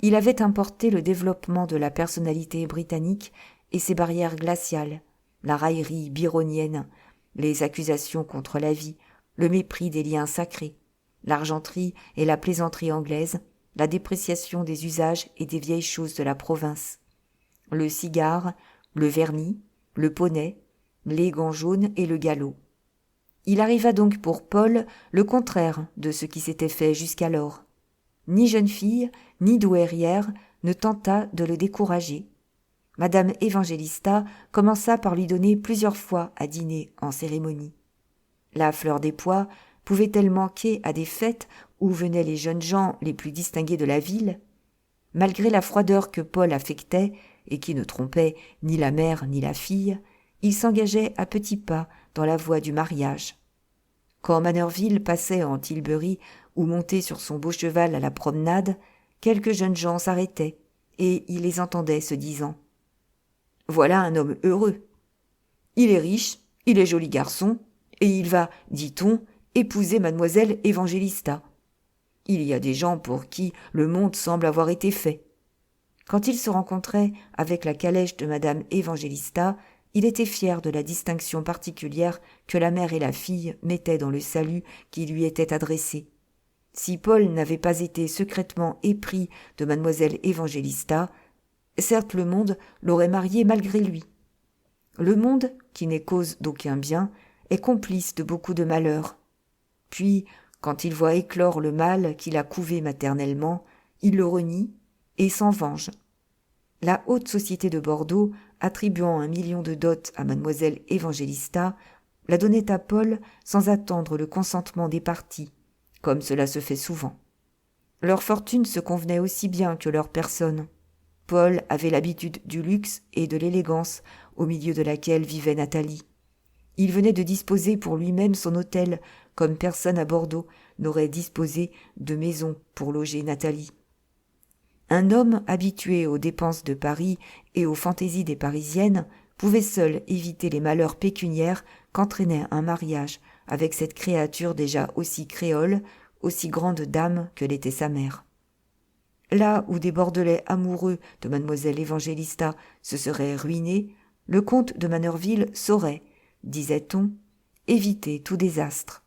Il avait importé le développement de la personnalité britannique et ses barrières glaciales, la raillerie byronienne, les accusations contre la vie, le mépris des liens sacrés, l'argenterie et la plaisanterie anglaise, la dépréciation des usages et des vieilles choses de la province, le cigare, le vernis, le poney, les gants jaunes et le galop. Il arriva donc pour Paul le contraire de ce qui s'était fait jusqu'alors. Ni jeune fille, ni douairière ne tenta de le décourager. Madame Évangélista commença par lui donner plusieurs fois à dîner en cérémonie. La fleur des pois pouvait-elle manquer à des fêtes où venaient les jeunes gens les plus distingués de la ville ? Malgré la froideur que Paul affectait, et qui ne trompait ni la mère ni la fille, il s'engageait à petits pas dans la voie du mariage. Quand Manerville passait en Tilbury ou montait sur son beau cheval à la promenade, quelques jeunes gens s'arrêtaient, et il les entendait se disant « Voilà un homme heureux. Il est riche, il est joli garçon, et il va, dit-on, épouser mademoiselle Évangélista. Il y a des gens pour qui le monde semble avoir été fait. » Quand il se rencontrait avec la calèche de madame Évangélista, il était fier de la distinction particulière que la mère et la fille mettaient dans le salut qui lui était adressé. Si Paul n'avait pas été secrètement épris de mademoiselle Évangélista, certes le monde l'aurait marié malgré lui. Le monde, qui n'est cause d'aucun bien, est complice de beaucoup de malheurs. Puis, quand il voit éclore le mal qu'il a couvé maternellement, il le renie et s'en venge. La haute société de Bordeaux, attribuant 1 million de dot à mademoiselle Évangélista, la donnait à Paul sans attendre le consentement des parties, comme cela se fait souvent. Leur fortune se convenait aussi bien que leur personne. Paul avait l'habitude du luxe et de l'élégance au milieu de laquelle vivait Nathalie. Il venait de disposer pour lui-même son hôtel, comme personne à Bordeaux n'aurait disposé de maison pour loger Nathalie. Un homme habitué aux dépenses de Paris et aux fantaisies des Parisiennes pouvait seul éviter les malheurs pécuniaires qu'entraînait un mariage avec cette créature déjà aussi créole, aussi grande dame que l'était sa mère. Là où des Bordelais amoureux de mademoiselle Évangélista se seraient ruinés, le comte de Manerville saurait, disait-on, éviter tout désastre.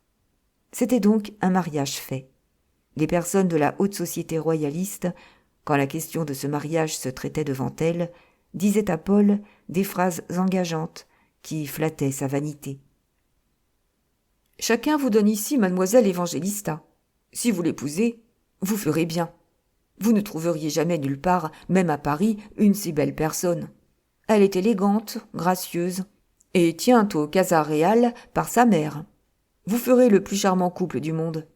C'était donc un mariage fait. Les personnes de la haute société royaliste, quand la question de ce mariage se traitait devant elles, disaient à Paul des phrases engageantes qui flattaient sa vanité. « Chacun vous donne ici mademoiselle Évangélista. Si vous l'épousez, vous ferez bien. Vous ne trouveriez jamais nulle part, même à Paris, une si belle personne. Elle est élégante, gracieuse, et tient au Casa Réal par sa mère. Vous ferez le plus charmant couple du monde.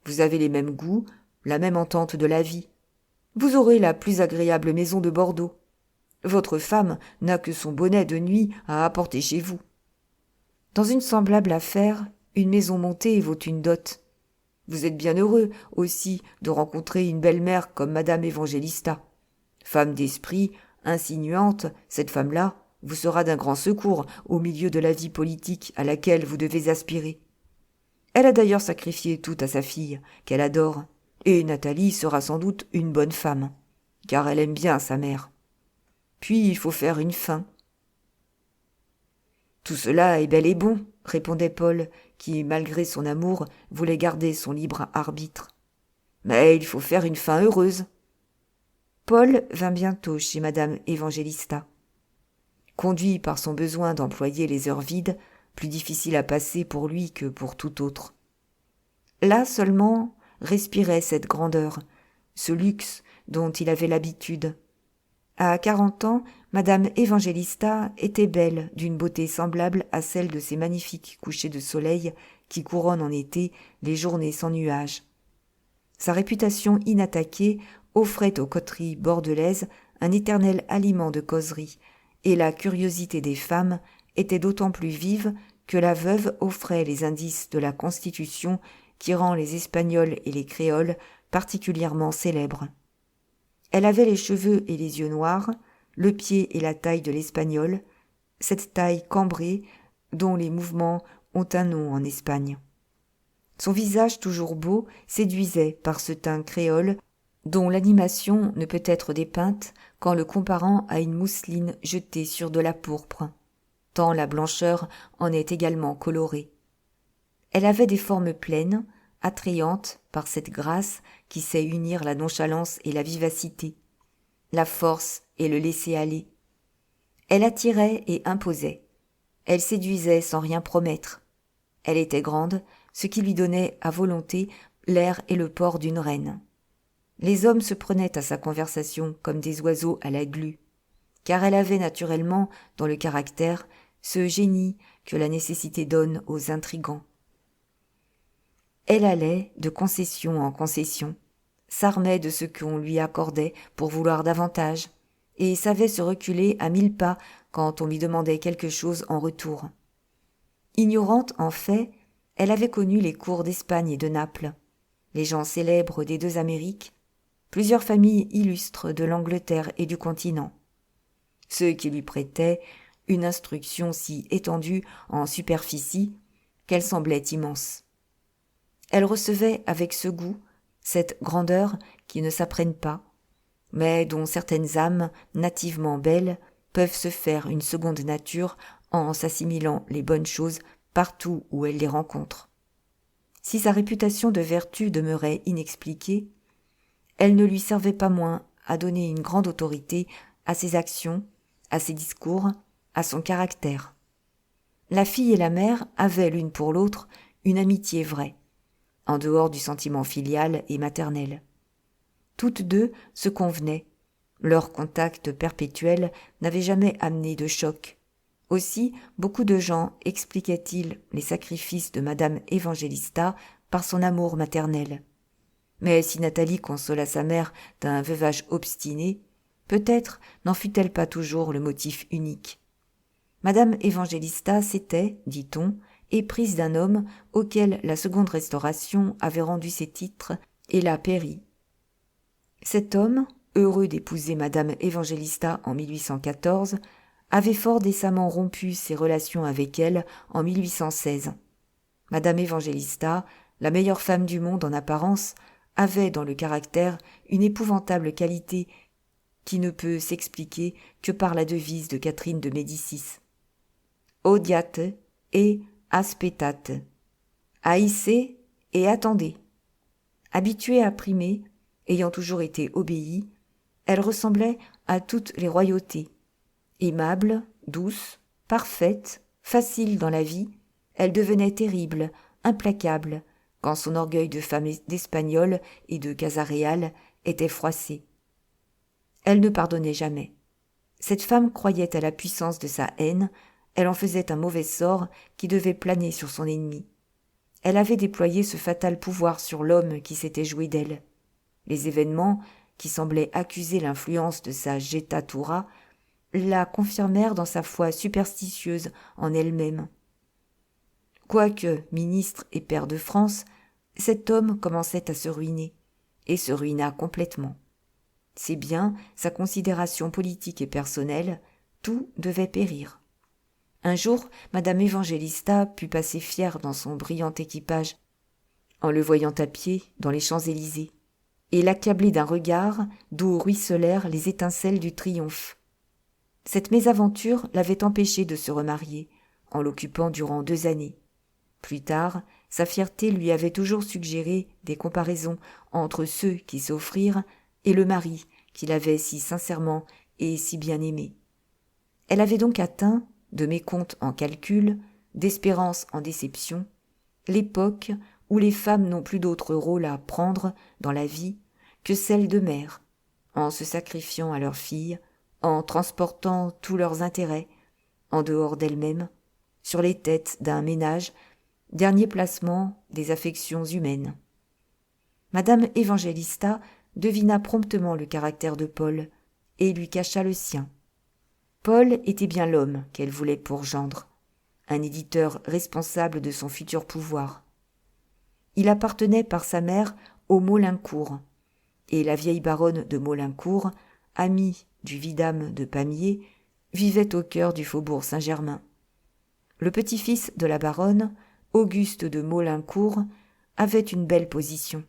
Vous avez les mêmes goûts, la même entente de la vie. Vous aurez la plus agréable maison de Bordeaux. Votre femme n'a que son bonnet de nuit à apporter chez vous. Dans une semblable affaire, une maison montée vaut une dot. Vous êtes bien heureux, aussi, de rencontrer une belle-mère comme madame Évangélista. Femme d'esprit, insinuante, cette femme-là vous sera d'un grand secours au milieu de la vie politique à laquelle vous devez aspirer. Elle a d'ailleurs sacrifié tout à sa fille, qu'elle adore, et Nathalie sera sans doute une bonne femme, car elle aime bien sa mère. Puis il faut faire une fin. Tout cela est bel et bon, répondait Paul, qui, malgré son amour, voulait garder son libre arbitre. Mais il faut faire une fin heureuse. Paul vint bientôt chez madame Évangélista. Conduit par son besoin d'employer les heures vides, plus difficiles à passer pour lui que pour tout autre. Là seulement respirait cette grandeur, ce luxe dont il avait l'habitude. À 40 ans, madame Évangélista était belle, d'une beauté semblable à celle de ces magnifiques couchers de soleil qui couronnent en été les journées sans nuages. Sa réputation inattaquée offrait aux coteries bordelaises un éternel aliment de causerie, et la curiosité des femmes était d'autant plus vive que la veuve offrait les indices de la constitution qui rend les Espagnols et les Créoles particulièrement célèbres. Elle avait les cheveux et les yeux noirs, le pied et la taille de l'Espagnol, cette taille cambrée dont les mouvements ont un nom en Espagne. Son visage toujours beau séduisait par ce teint créole dont l'animation ne peut être dépeinte qu'en le comparant à une mousseline jetée sur de la pourpre, tant la blancheur en est également colorée. Elle avait des formes pleines, attrayantes par cette grâce qui sait unir la nonchalance et la vivacité, la force et le laisser-aller. Elle attirait et imposait. Elle séduisait sans rien promettre. Elle était grande, ce qui lui donnait à volonté l'air et le port d'une reine. Les hommes se prenaient à sa conversation comme des oiseaux à la glu, car elle avait naturellement, dans le caractère, ce génie que la nécessité donne aux intrigants. Elle allait de concession en concession, s'armait de ce qu'on lui accordait pour vouloir davantage, et savait se reculer à 1000 pas quand on lui demandait quelque chose en retour. Ignorante en fait, elle avait connu les cours d'Espagne et de Naples, les gens célèbres des 2 Amériques, plusieurs familles illustres de l'Angleterre et du continent, ceux qui lui prêtaient une instruction si étendue en superficie qu'elle semblait immense. Elle recevait avec ce goût, cette grandeur qui ne s'apprennent pas, mais dont certaines âmes nativement belles peuvent se faire une seconde nature en s'assimilant les bonnes choses partout où elles les rencontrent. Si sa réputation de vertu demeurait inexpliquée, elle ne lui servait pas moins à donner une grande autorité à ses actions, à ses discours, à son caractère. La fille et la mère avaient l'une pour l'autre une amitié vraie, en dehors du sentiment filial et maternel. Toutes deux se convenaient. Leur contact perpétuel n'avait jamais amené de choc. Aussi, beaucoup de gens expliquaient-ils les sacrifices de Madame Évangélista par son amour maternel. Mais si Nathalie consola sa mère d'un veuvage obstiné, peut-être n'en fut-elle pas toujours le motif unique. Madame Évangélista s'était, dit-on, éprise d'un homme auquel la seconde Restauration avait rendu ses titres et la périt. Cet homme, heureux d'épouser Madame Évangélista en 1814, avait fort décemment rompu ses relations avec elle en 1816. Madame Évangélista, la meilleure femme du monde en apparence, avait dans le caractère une épouvantable qualité qui ne peut s'expliquer que par la devise de Catherine de Médicis. Odiate et aspettate. Haïssez et attendez. Habituée à primer, ayant toujours été obéie, elle ressemblait à toutes les royautés. Aimable, douce, parfaite, facile dans la vie, elle devenait terrible, implacable, quand son orgueil de femme d'Espagnole et de Casa Réal était froissé. Elle ne pardonnait jamais. Cette femme croyait à la puissance de sa haine, elle en faisait un mauvais sort qui devait planer sur son ennemi. Elle avait déployé ce fatal pouvoir sur l'homme qui s'était joué d'elle. Les événements, qui semblaient accuser l'influence de sa jettatura, la confirmèrent dans sa foi superstitieuse en elle-même. Quoique ministre et pair de France, cet homme commençait à se ruiner, et se ruina complètement. Ses biens, sa considération politique et personnelle, tout devait périr. Un jour, Madame Évangélista put passer fière dans son brillant équipage, en le voyant à pied dans les Champs-Élysées, et l'accabler d'un regard d'où ruisselèrent les étincelles du triomphe. Cette mésaventure l'avait empêché de se remarier, en l'occupant durant 2 années. Plus tard, sa fierté lui avait toujours suggéré des comparaisons entre ceux qui s'offrirent et le mari qu'il avait si sincèrement et si bien aimé. Elle avait donc atteint, de mécompte en calcul, d'espérance en déception, l'époque où les femmes n'ont plus d'autre rôle à prendre dans la vie que celle de mère, en se sacrifiant à leurs filles, en transportant tous leurs intérêts, en dehors d'elles-mêmes, sur les têtes d'un ménage, dernier placement des affections humaines. Madame Évangélista devina promptement le caractère de Paul et lui cacha le sien. Paul était bien l'homme qu'elle voulait pour gendre, un éditeur responsable de son futur pouvoir. Il appartenait par sa mère aux Maulincour, et la vieille baronne de Maulincour, amie du vidame de Pamiers, vivait au cœur du faubourg Saint-Germain. Le petit-fils de la baronne, Auguste de Maulincour, avait une belle position.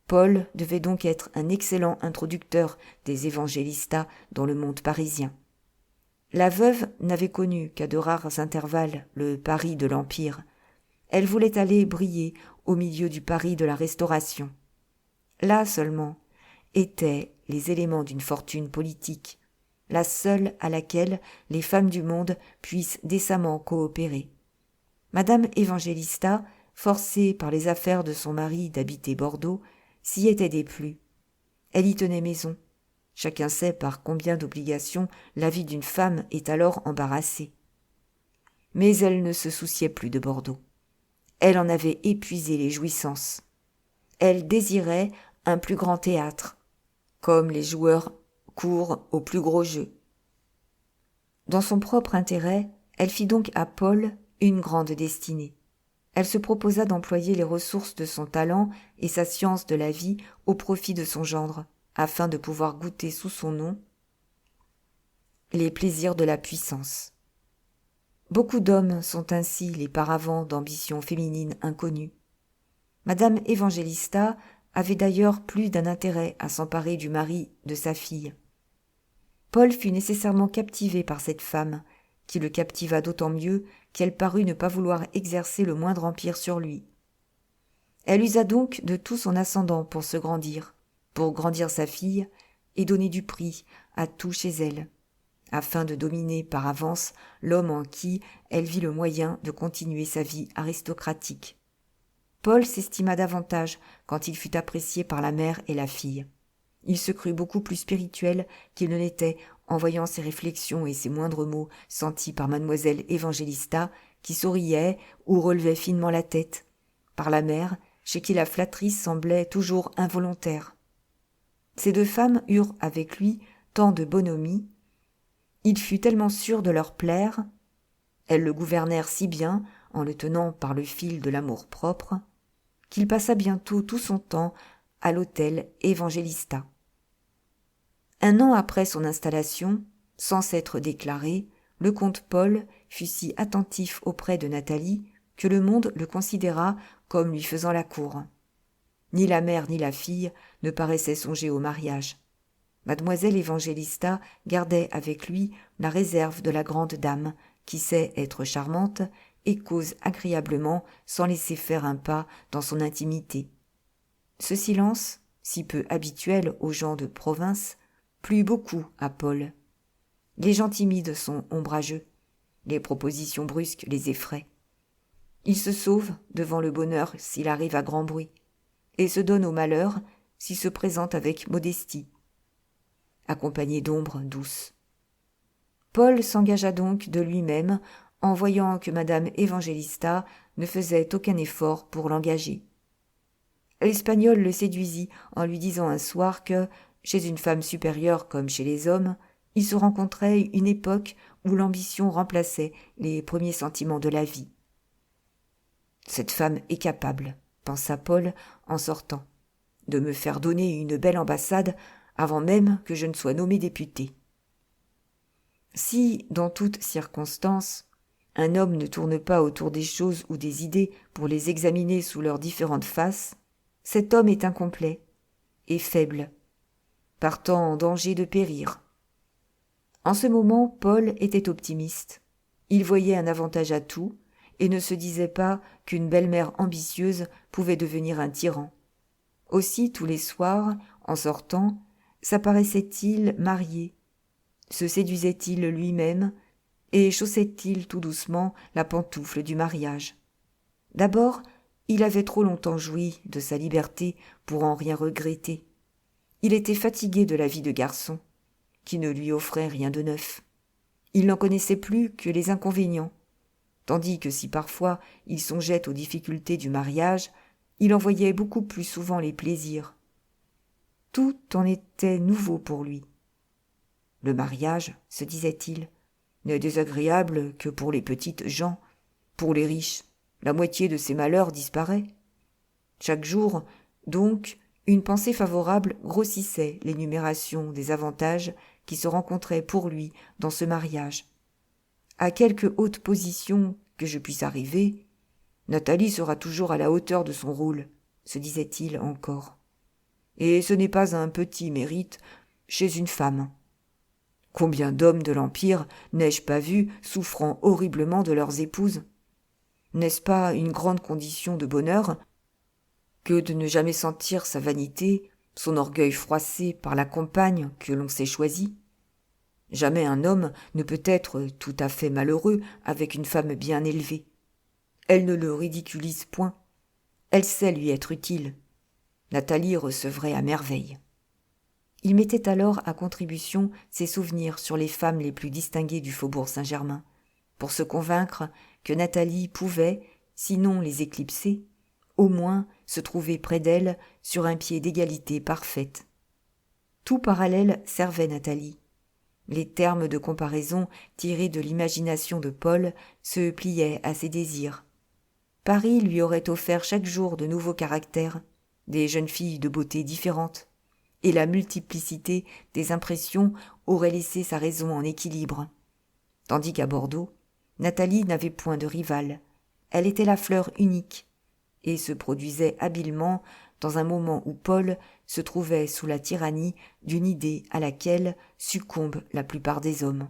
Paul devait donc être un excellent introducteur des évangélistas dans le monde parisien. La veuve n'avait connu qu'à de rares intervalles le Paris de l'Empire. Elle voulait aller briller au milieu du Paris de la Restauration. Là seulement étaient les éléments d'une fortune politique, la seule à laquelle les femmes du monde puissent décemment coopérer. Madame Évangélista, forcée par les affaires de son mari d'habiter Bordeaux, s'y était déplu. Elle y tenait maison. Chacun sait par combien d'obligations la vie d'une femme est alors embarrassée. Mais elle ne se souciait plus de Bordeaux. Elle en avait épuisé les jouissances. Elle désirait un plus grand théâtre, comme les joueurs courent au plus gros jeu. Dans son propre intérêt, elle fit donc à Paul une grande destinée. Elle se proposa d'employer les ressources de son talent et sa science de la vie au profit de son gendre, afin de pouvoir goûter sous son nom les plaisirs de la puissance. Beaucoup d'hommes sont ainsi les paravents d'ambitions féminines inconnues. Madame Évangélista avait d'ailleurs plus d'un intérêt à s'emparer du mari de sa fille. Paul fut nécessairement captivé par cette femme, qui le captiva d'autant mieux qu'elle parut ne pas vouloir exercer le moindre empire sur lui. Elle usa donc de tout son ascendant pour se grandir, pour grandir sa fille et donner du prix à tout chez elle, afin de dominer par avance l'homme en qui elle vit le moyen de continuer sa vie aristocratique. Paul s'estima davantage quand il fut apprécié par la mère et la fille. Il se crut beaucoup plus spirituel qu'il ne l'était en voyant ses réflexions et ses moindres mots sentis par mademoiselle Évangélista, qui souriait ou relevait finement la tête, par la mère, chez qui la flatterie semblait toujours involontaire. Ces deux femmes eurent avec lui tant de bonhomie, il fut tellement sûr de leur plaire, elles le gouvernèrent si bien en le tenant par le fil de l'amour-propre, qu'il passa bientôt tout son temps à l'hôtel Évangélista. 1 an après son installation, sans s'être déclaré, le comte Paul fut si attentif auprès de Nathalie que le monde le considéra comme lui faisant la cour. Ni la mère ni la fille ne paraissaient songer au mariage. Mademoiselle Évangélista gardait avec lui la réserve de la grande dame qui sait être charmante et cause agréablement sans laisser faire un pas dans son intimité. Ce silence, si peu habituel aux gens de province, plut beaucoup à Paul. Les gens timides sont ombrageux, les propositions brusques les effraient. Il se sauve devant le bonheur s'il arrive à grand bruit, et se donne au malheur s'il se présente avec modestie, accompagné d'ombres douces. Paul s'engagea donc de lui-même en voyant que madame Évangélista ne faisait aucun effort pour l'engager. L'Espagnol le séduisit en lui disant un soir que, chez une femme supérieure comme chez les hommes, il se rencontrait une époque où l'ambition remplaçait les premiers sentiments de la vie. « Cette femme est capable, » pensa Paul en sortant, « de me faire donner une belle ambassade avant même que je ne sois nommé député. » Si, dans toute circonstance, un homme ne tourne pas autour des choses ou des idées pour les examiner sous leurs différentes faces, cet homme est incomplet et faible, partant en danger de périr. En ce moment, Paul était optimiste. Il voyait un avantage à tout et ne se disait pas qu'une belle-mère ambitieuse pouvait devenir un tyran. Aussi, tous les soirs, en sortant, s'apparaissait-il marié, se séduisait-il lui-même et chaussait-il tout doucement la pantoufle du mariage. D'abord, il avait trop longtemps joui de sa liberté pour en rien regretter. Il était fatigué de la vie de garçon, qui ne lui offrait rien de neuf. Il n'en connaissait plus que les inconvénients, tandis que si parfois il songeait aux difficultés du mariage, il en voyait beaucoup plus souvent les plaisirs. Tout en était nouveau pour lui. Le mariage, se disait-il, n'est désagréable que pour les petites gens. Pour les riches, la moitié de ses malheurs disparaît. Chaque jour, donc, une pensée favorable grossissait l'énumération des avantages qui se rencontraient pour lui dans ce mariage. À quelque haute position que je puisse arriver, Nathalie sera toujours à la hauteur de son rôle, se disait-il encore. Et ce n'est pas un petit mérite chez une femme. Combien d'hommes de l'Empire n'ai-je pas vus souffrant horriblement de leurs épouses ? N'est-ce pas une grande condition de bonheur que de ne jamais sentir sa vanité, son orgueil froissé par la compagne que l'on s'est choisie ? Jamais un homme ne peut être tout à fait malheureux avec une femme bien élevée. Elle ne le ridiculise point. Elle sait lui être utile. Nathalie recevrait à merveille. Il mettait alors à contribution ses souvenirs sur les femmes les plus distinguées du faubourg Saint-Germain, pour se convaincre que Nathalie pouvait, sinon les éclipser, au moins se trouver près d'elle sur un pied d'égalité parfaite. Tout parallèle servait Nathalie. Les termes de comparaison tirés de l'imagination de Paul se pliaient à ses désirs. Paris lui aurait offert chaque jour de nouveaux caractères, des jeunes filles de beauté différentes, et la multiplicité des impressions aurait laissé sa raison en équilibre. Tandis qu'à Bordeaux, Nathalie n'avait point de rivale. Elle était la fleur unique, et se produisait habilement dans un moment où Paul se trouvait sous la tyrannie d'une idée à laquelle succombent la plupart des hommes.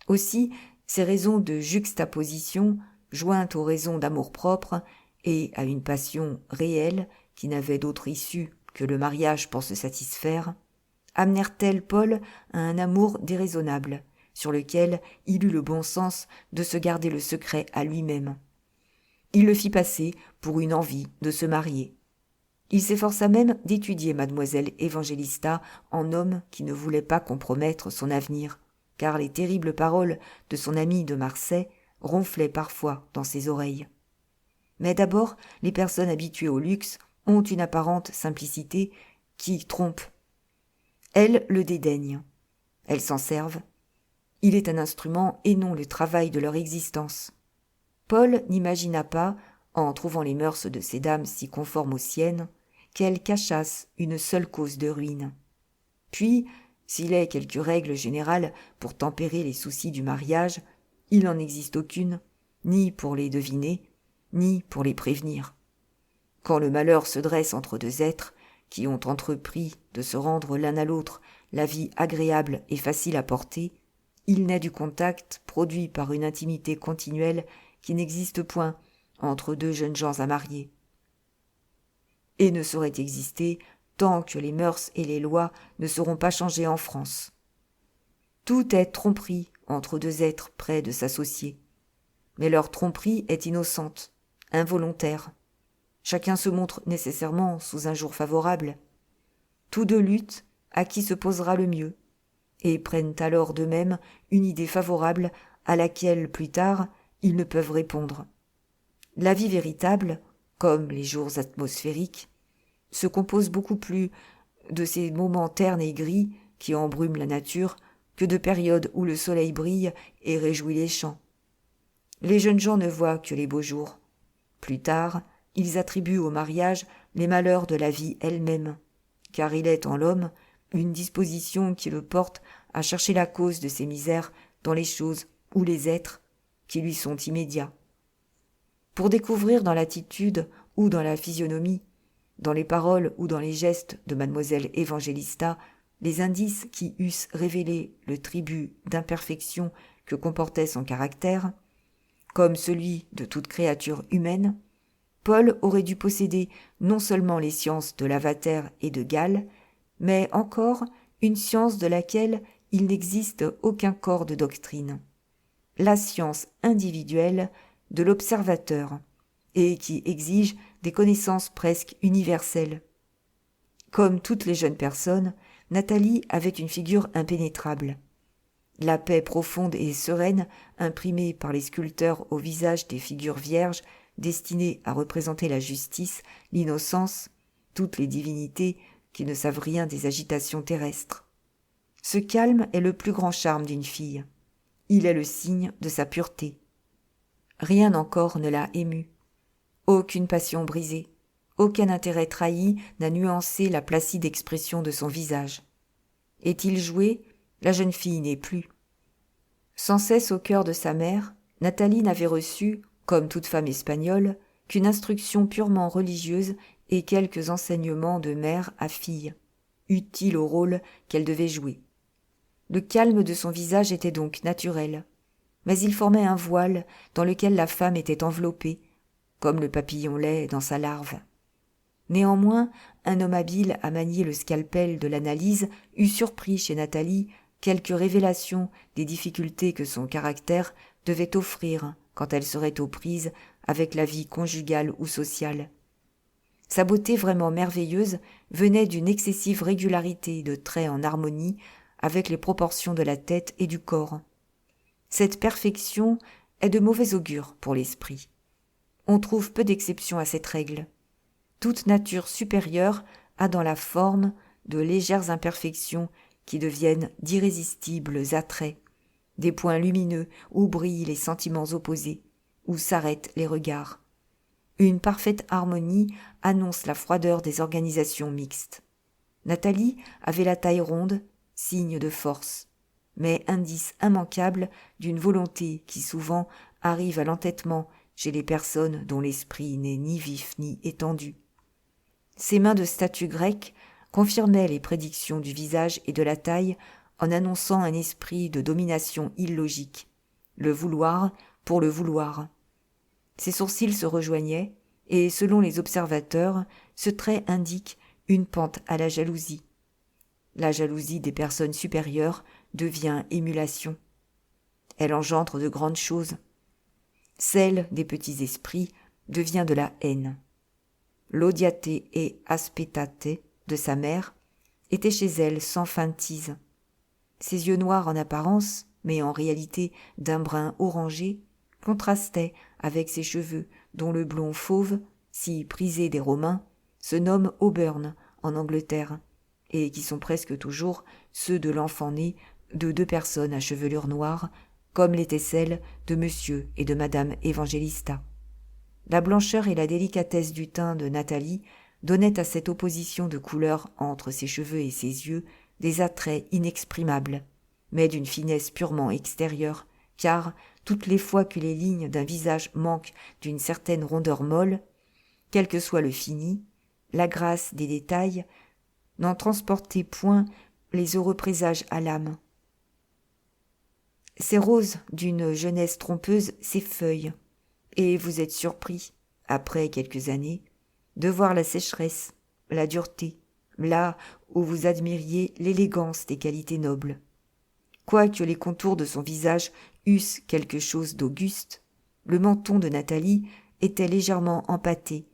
Aussi, ces raisons de juxtaposition, jointes aux raisons d'amour-propre, et à une passion réelle qui n'avait d'autre issue que le mariage pour se satisfaire, amenèrent-elles Paul à un amour déraisonnable, sur lequel il eut le bon sens de se garder le secret à lui-même. Il le fit passer pour une envie de se marier. Il s'efforça même d'étudier mademoiselle Évangélista en homme qui ne voulait pas compromettre son avenir, car les terribles paroles de son ami de Marsay ronflaient parfois dans ses oreilles. Mais d'abord, les personnes habituées au luxe ont une apparente simplicité qui trompe. Elles le dédaignent. Elles s'en servent. Il est un instrument et non le travail de leur existence. Paul n'imagina pas, en trouvant les mœurs de ces dames si conformes aux siennes, qu'elles cachassent une seule cause de ruine. Puis, s'il est quelque règle générale pour tempérer les soucis du mariage, il n'en existe aucune, ni pour les deviner, ni pour les prévenir. Quand le malheur se dresse entre deux êtres qui ont entrepris de se rendre l'un à l'autre la vie agréable et facile à porter, il naît du contact produit par une intimité continuelle qui n'existe point entre deux jeunes gens à marier, et ne saurait exister tant que les mœurs et les lois ne seront pas changées en France. Tout est tromperie entre deux êtres près de s'associer, mais leur tromperie est innocente, involontaire. Chacun se montre nécessairement sous un jour favorable. Tous deux luttent à qui se posera le mieux, et prennent alors d'eux-mêmes une idée favorable à laquelle, plus tard, ils ne peuvent répondre. La vie véritable, comme les jours atmosphériques, se compose beaucoup plus de ces moments ternes et gris qui embrument la nature que de périodes où le soleil brille et réjouit les champs. Les jeunes gens ne voient que les beaux jours. Plus tard, ils attribuent au mariage les malheurs de la vie elle-même, car il est en l'homme une disposition qui le porte à chercher la cause de ses misères dans les choses ou les êtres qui lui sont immédiats. Pour découvrir dans l'attitude ou dans la physionomie, dans les paroles ou dans les gestes de mademoiselle Évangélista, les indices qui eussent révélé le tribut d'imperfection que comportait son caractère, comme celui de toute créature humaine, Paul aurait dû posséder non seulement les sciences de Lavater et de Gall, mais encore une science de laquelle il n'existe aucun corps de doctrine, la science individuelle de l'observateur, et qui exige des connaissances presque universelles. Comme toutes les jeunes personnes, Nathalie avait une figure impénétrable. La paix profonde et sereine imprimée par les sculpteurs au visage des figures vierges destinées à représenter la justice, l'innocence, toutes les divinités qui ne savent rien des agitations terrestres. Ce calme est le plus grand charme d'une fille. Il est le signe de sa pureté. Rien encore ne l'a émue. Aucune passion brisée, aucun intérêt trahi n'a nuancé la placide expression de son visage. Est-il joué? La jeune fille n'est plus. Sans cesse au cœur de sa mère, Nathalie n'avait reçu, comme toute femme espagnole, qu'une instruction purement religieuse et quelques enseignements de mère à fille, utiles au rôle qu'elle devait jouer. Le calme de son visage était donc naturel, mais il formait un voile dans lequel la femme était enveloppée, comme le papillon l'est dans sa larve. Néanmoins, un homme habile à manier le scalpel de l'analyse eût surpris chez Nathalie quelques révélations des difficultés que son caractère devait offrir quand elle serait aux prises avec la vie conjugale ou sociale. Sa beauté vraiment merveilleuse venait d'une excessive régularité de traits en harmonie avec les proportions de la tête et du corps. Cette perfection est de mauvais augure pour l'esprit. On trouve peu d'exceptions à cette règle. Toute nature supérieure a dans la forme de légères imperfections qui deviennent d'irrésistibles attraits, des points lumineux où brillent les sentiments opposés, où s'arrêtent les regards. Une parfaite harmonie annonce la froideur des organisations mixtes. Nathalie avait la taille ronde, signe de force, mais indice immanquable d'une volonté qui souvent arrive à l'entêtement chez les personnes dont l'esprit n'est ni vif ni étendu. Ses mains de statue grecque confirmaient les prédictions du visage et de la taille en annonçant un esprit de domination illogique, le vouloir pour le vouloir. Ses sourcils se rejoignaient, et selon les observateurs, ce trait indique une pente à la jalousie. La jalousie des personnes supérieures devient émulation. Elle engendre de grandes choses. Celle des petits esprits devient de la haine. L'odiate et aspettate de sa mère était chez elle sans feintise. Ses yeux noirs en apparence, mais en réalité d'un brun orangé, contrastaient avec ses cheveux dont le blond fauve, si prisé des Romains, se nomme auburn en Angleterre, et qui sont presque toujours ceux de l'enfant né de deux personnes à chevelure noire, comme l'était celle de monsieur et de madame Evangelista. La blancheur et la délicatesse du teint de Nathalie donnaient à cette opposition de couleurs entre ses cheveux et ses yeux des attraits inexprimables, mais d'une finesse purement extérieure, car, toutes les fois que les lignes d'un visage manquent d'une certaine rondeur molle, quel que soit le fini, la grâce des détails n'en transportait point les heureux présages à l'âme. Ces roses d'une jeunesse trompeuse s'effeuillent, et vous êtes surpris, après quelques années, de voir la sécheresse, la dureté, là où vous admiriez l'élégance des qualités nobles. Quoique les contours de son visage eussent quelque chose d'auguste, le menton de Nathalie était légèrement empâté,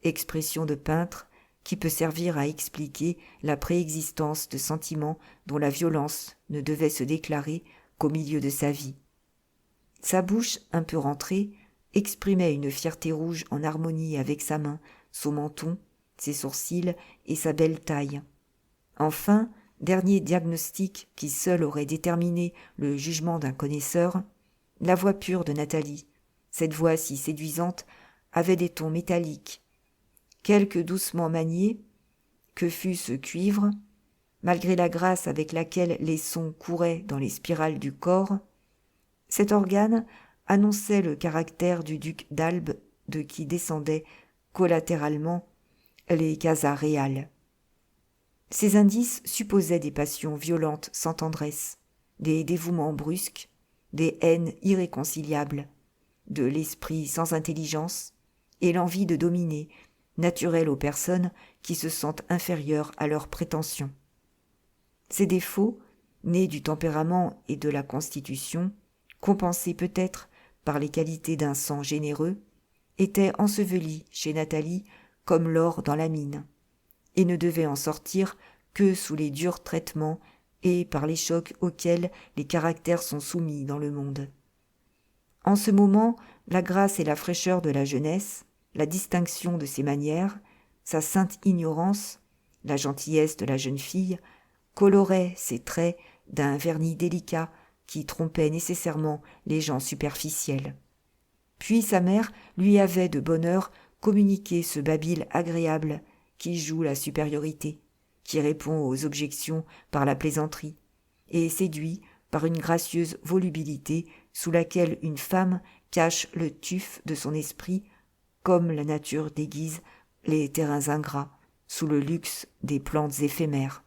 expression de peintre qui peut servir à expliquer la préexistence de sentiments dont la violence ne devait se déclarer qu'au milieu de sa vie. Sa bouche, un peu rentrée, exprimait une fierté rouge en harmonie avec sa main, son menton, ses sourcils et sa belle taille. Enfin, dernier diagnostic qui seul aurait déterminé le jugement d'un connaisseur, la voix pure de Nathalie, cette voix si séduisante, avait des tons métalliques. Quelque doucement manié que fût ce cuivre, malgré la grâce avec laquelle les sons couraient dans les spirales du corps, cet organe annonçait le caractère du duc d'Albe de qui descendaient collatéralement les casas réales. Ces indices supposaient des passions violentes sans tendresse, des dévouements brusques, des haines irréconciliables, de l'esprit sans intelligence et l'envie de dominer, naturelle aux personnes qui se sentent inférieures à leurs prétentions. Ces défauts, nés du tempérament et de la constitution, compensés peut-être par les qualités d'un sang généreux, étaient ensevelis chez Nathalie comme l'or dans la mine, et ne devaient en sortir que sous les durs traitements et par les chocs auxquels les caractères sont soumis dans le monde. En ce moment, la grâce et la fraîcheur de la jeunesse, la distinction de ses manières, sa sainte ignorance, la gentillesse de la jeune fille, coloraient ses traits d'un vernis délicat qui trompait nécessairement les gens superficiels. Puis sa mère lui avait de bonne heure communiqué ce babil agréable qui joue la supériorité, qui répond aux objections par la plaisanterie, et séduit par une gracieuse volubilité sous laquelle une femme cache le tuf de son esprit, comme la nature déguise les terrains ingrats sous le luxe des plantes éphémères.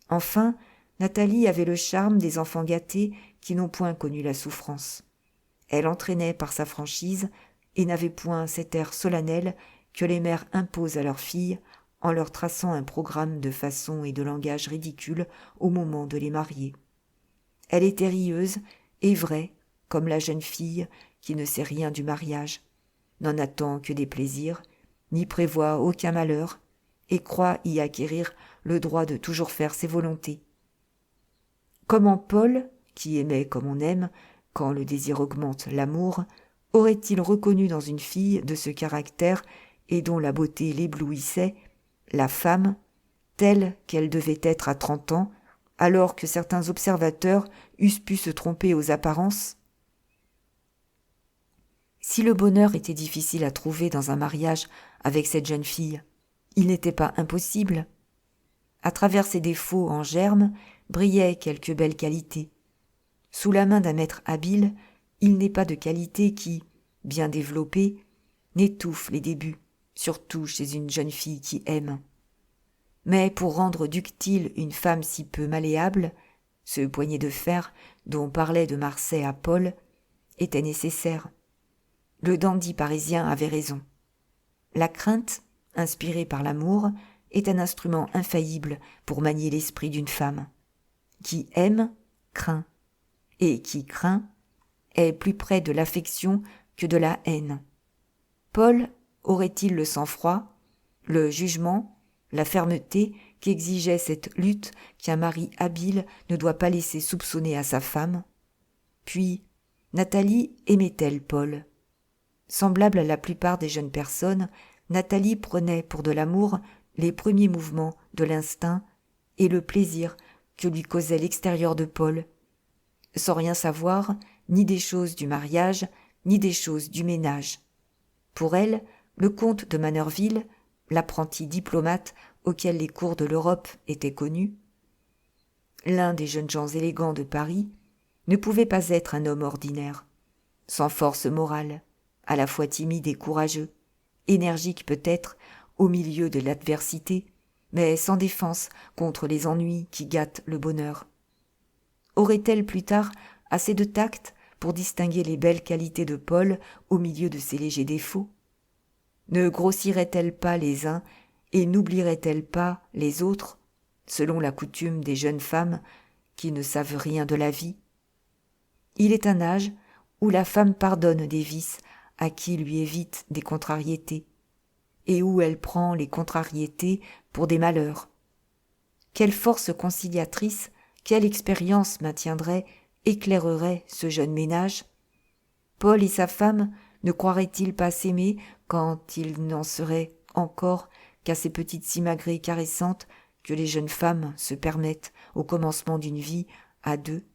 Enfin, Nathalie avait le charme des enfants gâtés qui n'ont point connu la souffrance. Elle entraînait par sa franchise et n'avait point cet air solennel que les mères imposent à leurs filles en leur traçant un programme de façon et de langage ridicule au moment de les marier. Elle était rieuse et vraie, comme la jeune fille qui ne sait rien du mariage, n'en attend que des plaisirs, n'y prévoit aucun malheur et croit y acquérir le droit de toujours faire ses volontés. Comment Paul, qui aimait comme on aime, quand le désir augmente l'amour, aurait-il reconnu dans une fille de ce caractère et dont la beauté l'éblouissait, la femme, telle qu'elle devait être à 30 ans, alors que certains observateurs eussent pu se tromper aux apparences? Si le bonheur était difficile à trouver dans un mariage avec cette jeune fille, il n'était pas impossible. À travers ses défauts en germe brillaient quelques belles qualités. Sous la main d'un maître habile, il n'est pas de qualité qui, bien développée, n'étouffe les débuts, surtout chez une jeune fille qui aime. Mais pour rendre ductile une femme si peu malléable, ce poignet de fer dont parlait de Marsay à Paul était nécessaire. Le dandy parisien avait raison. La crainte, inspirée par l'amour, est un instrument infaillible pour manier l'esprit d'une femme. Qui aime, craint, et qui craint est plus près de l'affection que de la haine. Paul aurait-il le sang-froid, le jugement, la fermeté qu'exigeait cette lutte qu'un mari habile ne doit pas laisser soupçonner à sa femme? Puis, Nathalie aimait-elle Paul? Semblable à la plupart des jeunes personnes, Nathalie prenait pour de l'amour les premiers mouvements de l'instinct et le plaisir que lui causait l'extérieur de Paul, sans rien savoir ni des choses du mariage, ni des choses du ménage. Pour elle, le comte de Manerville, l'apprenti diplomate auquel les cours de l'Europe étaient connus, l'un des jeunes gens élégants de Paris, ne pouvait pas être un homme ordinaire, sans force morale, à la fois timide et courageux, énergique peut-être au milieu de l'adversité, mais sans défense contre les ennuis qui gâtent le bonheur. Aurait-elle plus tard assez de tact pour distinguer les belles qualités de Paul au milieu de ses légers défauts? Ne grossirait-elle pas les uns et n'oublierait-elle pas les autres, selon la coutume des jeunes femmes qui ne savent rien de la vie? Il est un âge où la femme pardonne des vices à qui lui évite des contrariétés, et où elle prend les contrariétés pour des malheurs. Quelle force conciliatrice, quelle expérience maintiendrait, éclairerait ce jeune ménage? Paul et sa femme ne croiraient-ils pas s'aimer quand ils n'en seraient encore qu'à ces petites simagrées caressantes que les jeunes femmes se permettent au commencement d'une vie à deux,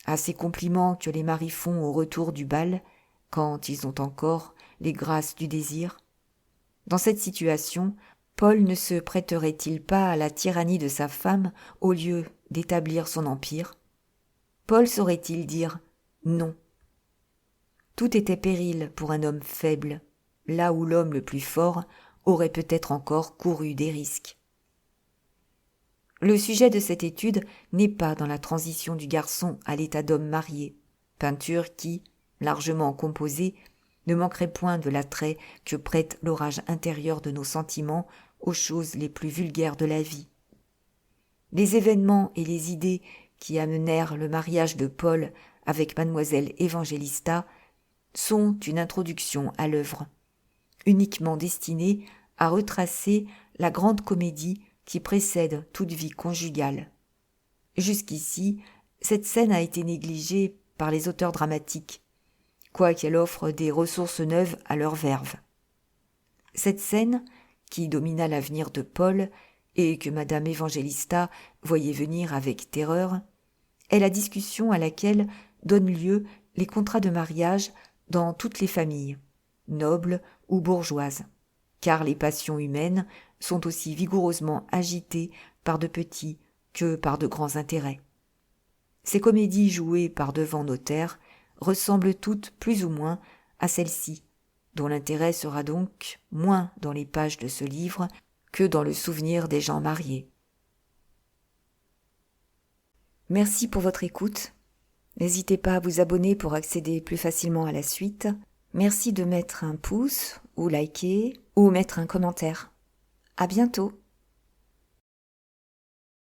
à ces compliments que les maris font au retour du bal, quand ils ont encore les grâces du désir? Dans cette situation, Paul ne se prêterait-il pas à la tyrannie de sa femme au lieu d'établir son empire? Paul saurait-il dire non? Tout était péril pour un homme faible, là où l'homme le plus fort aurait peut-être encore couru des risques. Le sujet de cette étude n'est pas dans la transition du garçon à l'état d'homme marié, peinture qui, largement composée, ne manquerait point de l'attrait que prête l'orage intérieur de nos sentiments aux choses les plus vulgaires de la vie. Les événements et les idées qui amenèrent le mariage de Paul avec mademoiselle Évangélista sont une introduction à l'œuvre, uniquement destinée à retracer la grande comédie qui précède toute vie conjugale. Jusqu'ici, cette scène a été négligée par les auteurs dramatiques, quoiqu'elle offre des ressources neuves à leur verve. Cette scène, qui domina l'avenir de Paul et que madame Évangélista voyait venir avec terreur, est la discussion à laquelle donnent lieu les contrats de mariage dans toutes les familles, nobles ou bourgeoises, car les passions humaines sont aussi vigoureusement agitées par de petits que par de grands intérêts. Ces comédies jouées par devant notaires ressemblent toutes plus ou moins à celle-ci, dont l'intérêt sera donc moins dans les pages de ce livre que dans le souvenir des gens mariés. Merci pour votre écoute. N'hésitez pas à vous abonner pour accéder plus facilement à la suite. Merci de mettre un pouce ou liker ou mettre un commentaire. À bientôt.